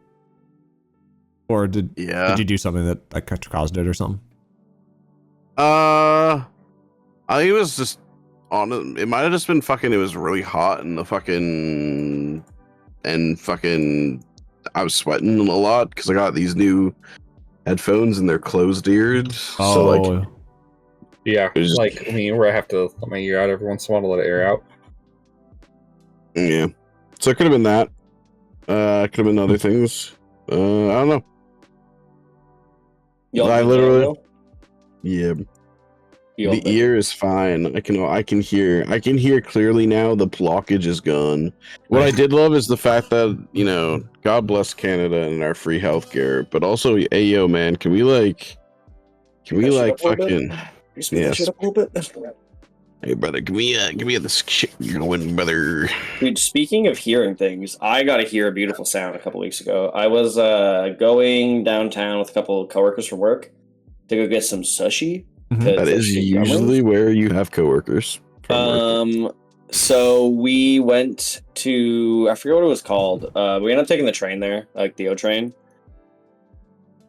Or did Yeah. you do something that caused it or something? I think it was just on it. It might have just been fucking. It was really hot and I was sweating a lot because I got these new headphones and they're closed eared. Oh, So like, Yeah, It was- like me, where I have to let my ear out every once in a while to let it air out. yeah. So it could have been that. Could have been other things. I don't know. I literally- Yeah. The ear is fine. I can hear clearly now. The blockage is gone. What I did love is the fact that, God bless Canada and our free healthcare, but also, hey yo man, can we fucking You speak Yes. shit up a little bit? hey brother, can we get this shit going, brother? Dude, speaking of hearing things, I got to hear a beautiful sound a couple weeks ago. I was going downtown with a couple of coworkers for work to go get some sushi. That is usually where you have coworkers. from work. So we went to, I forget what it was called. We ended up taking the train there, like the O train.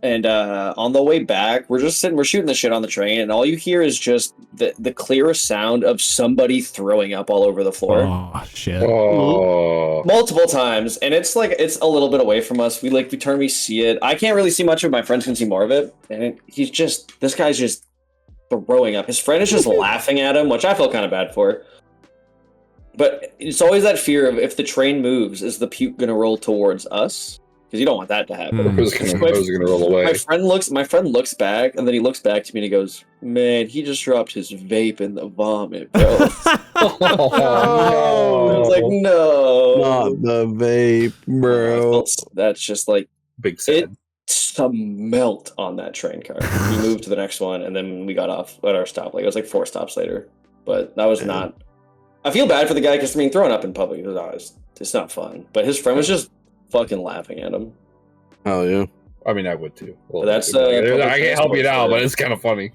And on the way back, we're shooting the shit on the train, and all you hear is just the clearest sound of somebody throwing up all over the floor. Oh shit. Oh, Multiple times, and it's a little bit away from us. We turn, we see it. I can't really see much of it. My friends can see more of it, and this guy's just throwing up. His friend is just laughing at him, which I feel kind of bad for. But it's always that fear of, if the train moves, is the puke gonna roll towards us? Because you don't want that to happen. I was gonna roll away. My friend looks back, and then he looks back to me and he goes, "Man, he just dropped his vape in the vomit, bro." I was like, "No, Not the vape, bro. That's just like Big sad. smelt on that train car." We moved to the next one, and then we got off at our stop. Like, it was like 4 stops later, but that was not. I feel bad for the guy because throwing up in public it's not fun. But his friend was just fucking laughing at him. Oh yeah. I mean, I would too. Well, That's, I public can't help you now, transport. but it's kind of funny.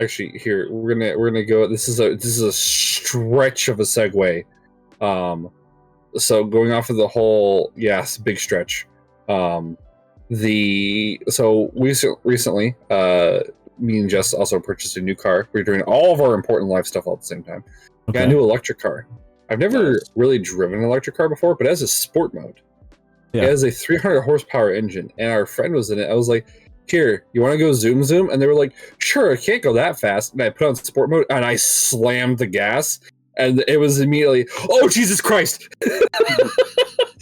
Actually, here we're gonna go. This is a stretch of a segue. So going off of the whole, yes, big stretch. Recently, me and Jess also purchased a new car. We're doing all of our important life stuff all at the same time. Got a new electric car. I've never really driven an electric car before, but it has a sport mode. Yeah. It has a 300 horsepower engine, and our friend was in it. I was like, "Here, you want to go zoom?" And they were like, "Sure, I can't go that fast." And I put on sport mode, and I slammed the gas, and it was immediately, "Oh, Jesus Christ!"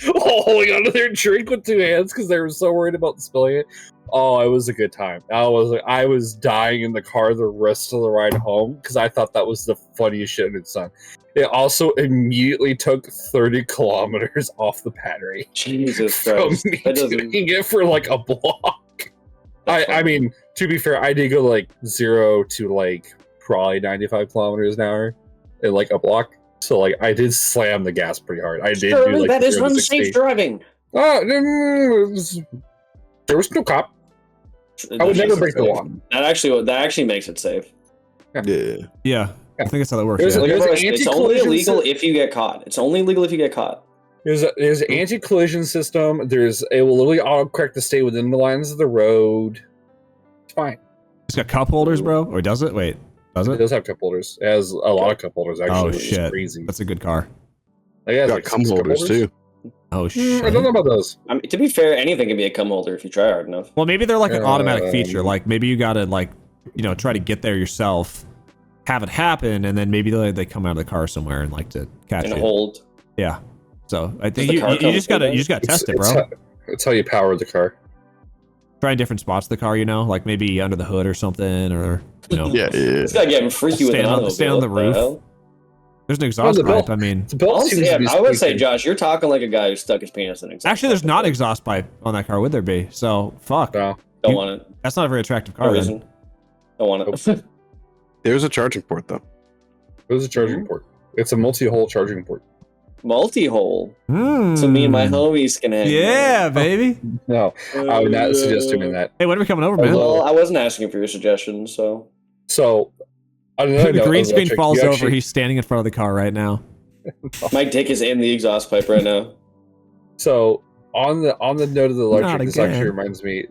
Holding onto their drink with 2 hands because they were so worried about spilling it. Oh, it was a good time. I was dying in the car the rest of the ride home because I thought that was the funniest shit in its son. It also immediately took 30 kilometers off the battery. Jesus From Christ. me That doesn't. doing it for like a block. I mean, to be fair, I did go like 0 to like probably 95 kilometers an hour in like a block. So like I did slam the gas pretty hard. I did do like that is 0 to unsafe 60. driving. Oh, no, there was no cop. I would never break the law. That actually makes it safe. Yeah. Yeah. I think that's how that works. There's- Yeah. there's It's only anti-collision illegal sy- if you get caught. It's only illegal if you get caught. There's an anti-collision system. It will literally autocorrect to stay within the lines of the road. It's fine. It's got cup holders, bro. Or does it? Wait, does It it? does have cup holders. It has a lot of cup holders actually. Oh which is shit, crazy. that's a good car. Like, it has Got like cum 6 cup holders too. Oh shit. I don't know about those. I mean, to be fair, anything can be a cum holder if you try hard enough. Well, maybe they're like an automatic feature. Like maybe you gotta like, try to get there yourself, have it happen, and then maybe they come out of the car somewhere and like to catch And you. hold. Yeah. So I think the you car come just gotta with test it, bro. It's how you power the car. Try in different spots of the car, like maybe under the hood or something, or Yeah. It's got getting freaky with Stand an on- automobile. stand on the What roof. hell? there's an exhaust the pipe. belt- I mean, The belt seems to be I would say, squeaking. Josh, you're talking like a guy who stuck his penis in an exhaust actually, there's pipe. not exhaust pipe on that car, would there be? So fuck. No. Don't you- want it. That's not a very attractive No car. Then. reason. Don't want it. There's a charging port though. It was a charging port. It's a multi-hole charging port. Multi-hole. Hmm. So me and my homies can hang. Yeah, baby. No, I would not suggest doing that. Hey, when are we coming over, man? Well, I wasn't asking for your suggestions, so. So, on another The note, green of screen electric, falls you over. actually- He's standing in front of the car right now. My dick is in the exhaust pipe right now. So on the note of the Not electric, this again. actually reminds me.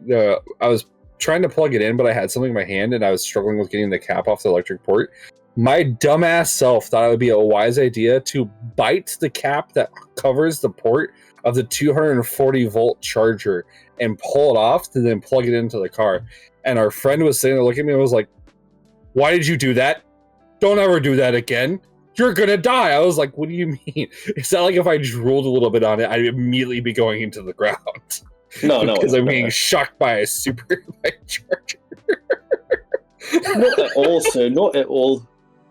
I was trying to plug it in, but I had something in my hand, and I was struggling with getting the cap off the electric port. My dumbass self thought it would be a wise idea to bite the cap that covers the port of the 240 volt charger and pull it off, to then plug it into the car. And our friend was sitting there looking at me and was like, "Why did you do that? Don't ever do that again. You're gonna die." I was like, "What do you mean?" It's not like if I drooled a little bit on it, I'd immediately be going into the ground. No, Because I'm being shocked by a super charger. Not at all, sir. Not at all.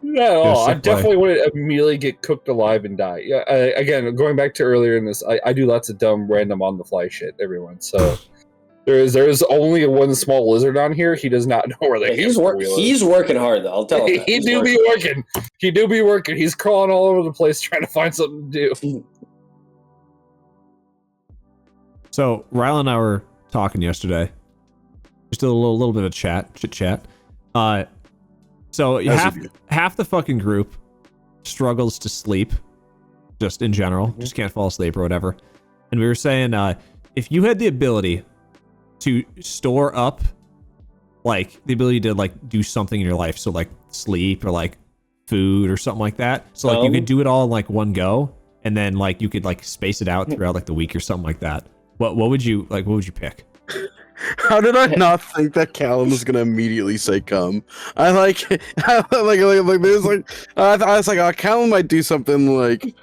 Not at all. I sick definitely wouldn't immediately get cooked alive and die. Yeah. Again, going back to earlier in this, I do lots of dumb, random on the fly shit, everyone. So there's only one small lizard on here. He does not know where the He's hamster wheel is. he's working hard though. I'll tell him. that. He He's do working. be working. He do be working. He's crawling all over the place trying to find something to do. So Rylan and I were talking yesterday. Just a little bit of chit chat. So half the fucking group struggles to sleep, just in general, just can't fall asleep or whatever. And we were saying, if you had the ability to store up, like the ability to like do something in your life, so like sleep or like food or something like that, so like you could do it all in like one go, and then like you could like space it out throughout like the week or something like that. What would you like? What would you pick? How did I not think that Callum was gonna immediately say "come"? I like there's like I was like, oh, Callum might do something like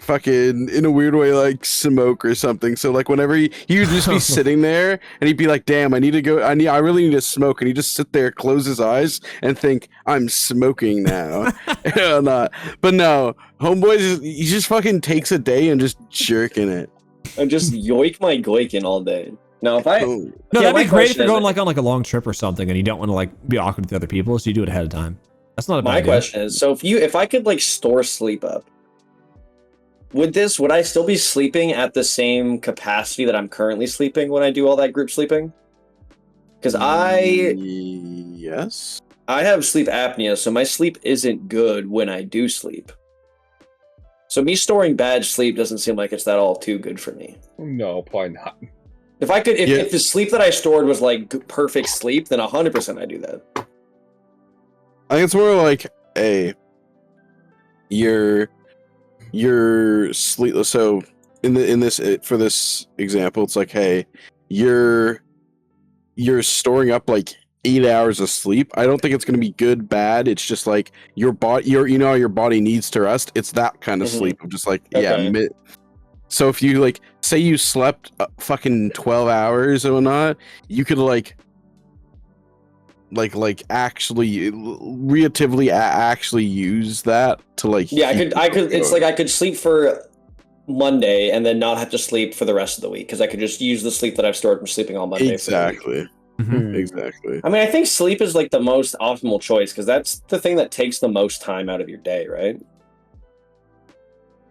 fucking in a weird way, like smoke or something. So like whenever he would just be sitting there and he'd be like, damn, I really need to smoke, and he'd just sit there, close his eyes, and think, I'm smoking now. But no, homeboy, he just fucking takes a day and just jerking it. And just yoik my goikin all day. Now, if I No, that'd be great if you're going like on like a long trip or something, and you don't want to like be awkward with other people, so you do it ahead of time. That's not a bad my idea. question is, so if I could like store sleep up, would I still be sleeping at the same capacity that I'm currently sleeping when I do all that group sleeping? Because yes, I have sleep apnea, so my sleep isn't good when I do sleep. So me storing bad sleep doesn't seem like it's that all too good for me. No, probably not. If I could, if the sleep that I stored was like perfect sleep, then 100% I do that. I think it's more like your sleep. So for this example, it's like, hey, you're storing up like 8 hours of sleep. I don't think it's going to be good, bad. It's just like your body needs to rest. It's that kind of sleep of just like, so if you like say you slept fucking 12 hours or not, you could actually relatively actually use that to like, I could it's like I could sleep for Monday and then not have to sleep for the rest of the week, because I could just use the sleep that I've stored from sleeping on Monday. Exactly. Exactly. I mean, I think sleep is like the most optimal choice, because that's the thing that takes the most time out of your day, right?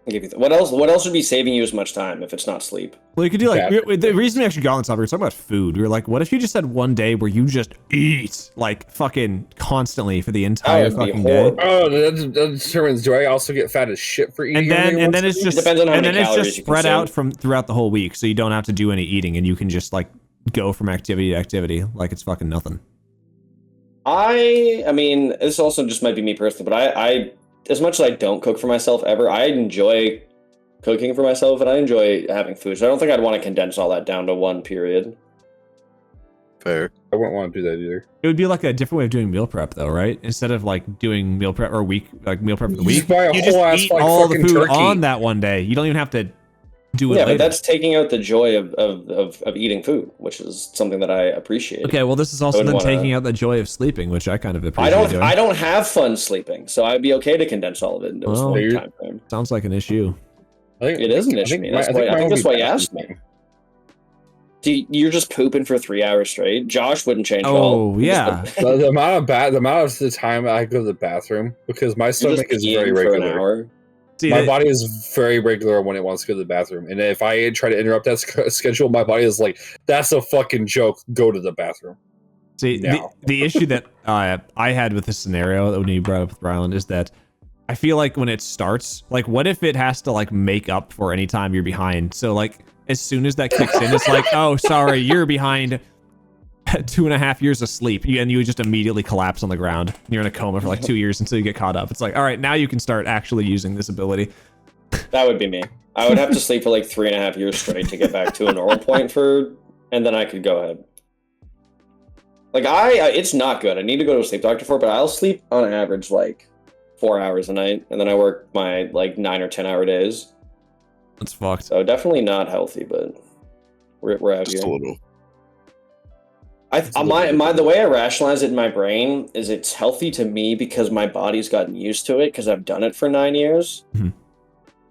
give you what else? What else would be saving you as much time if it's not sleep? Well, you could do like the reason we actually got on this topic, we were talking about food. We were like, what if you just had one day where you just eat like fucking constantly for the entire fucking day? Oh, that determines. Do I also get fat as shit for eating? And then it's just depends on how many calories it's just spread out from throughout the whole week, so you don't have to do any eating, and you can just like go from activity to activity like it's fucking nothing. I mean, this also just might be me personally, but I as much as I don't cook for myself ever, I enjoy cooking for myself and I enjoy having food. So I don't think I'd want to condense all that down to one period. Fair. I wouldn't want to do that either. It would be like a different way of doing meal prep, though, right? Instead of like doing meal prep or meal prep for the week, you just eat all the food on that one day. You don't even have to do it later. But that's taking out the joy of eating food, which is something that I appreciate. Okay, well, this is also then taking out the joy of sleeping, which I kind of appreciate. I don't have fun sleeping, so I'd be okay to condense all of it into a small time frame. Sounds like an issue. It is an issue. I think that's why you asked me. You're just pooping for 3 hours straight. Josh wouldn't change at all. Oh yeah. the amount of the time I go to the bathroom, because my stomach is very regular. See, my body is very regular when it wants to go to the bathroom, and if I try to interrupt that schedule, my body is like, "That's a fucking joke. Go to the bathroom." See, the issue that I had with this scenario that when you brought up with Ryland is that I feel like when it starts, like, what if it has to like make up for any time you're behind? So like, as soon as that kicks in, it's like, oh, sorry, you're behind 2.5 years of sleep, and you just immediately collapse on the ground. You're in a coma for like 2 years until you get caught up. It's like, all right, now you can start actually using this ability. That would be me. I would have to sleep for like 3.5 years straight to get back to a normal point and then I could go ahead. Like it's not good. I need to go to a sleep doctor for it, but I'll sleep on average like 4 hours a night, and then I work my like 9 or 10 hour days. That's fucked. So definitely not healthy, but we're out here. A little. The way I rationalize it in my brain is it's healthy to me because my body's gotten used to it because I've done it for 9 years. Mm-hmm.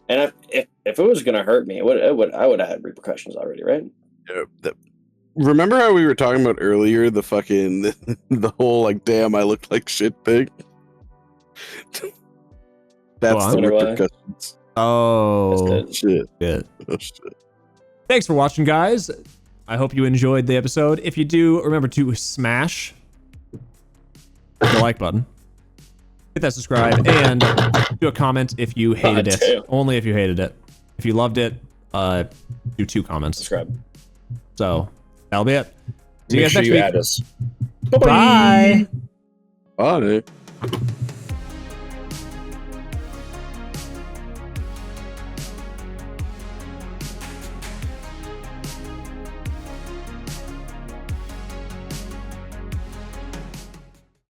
And if it was gonna hurt me, I would have had repercussions already, right? Yeah. Remember how we were talking about earlier the fucking the whole like, damn, I look like shit thing? That's the repercussions. Oh shit. Yeah. Oh shit. Thanks for watching, guys. I hope you enjoyed the episode. If you do, remember to smash the like button, hit that subscribe, and do a comment if you hated it. Only if you hated it. If you loved it, do 2 comments. Subscribe. So that'll be it. See you guys next week. Add us. Bye. Bye.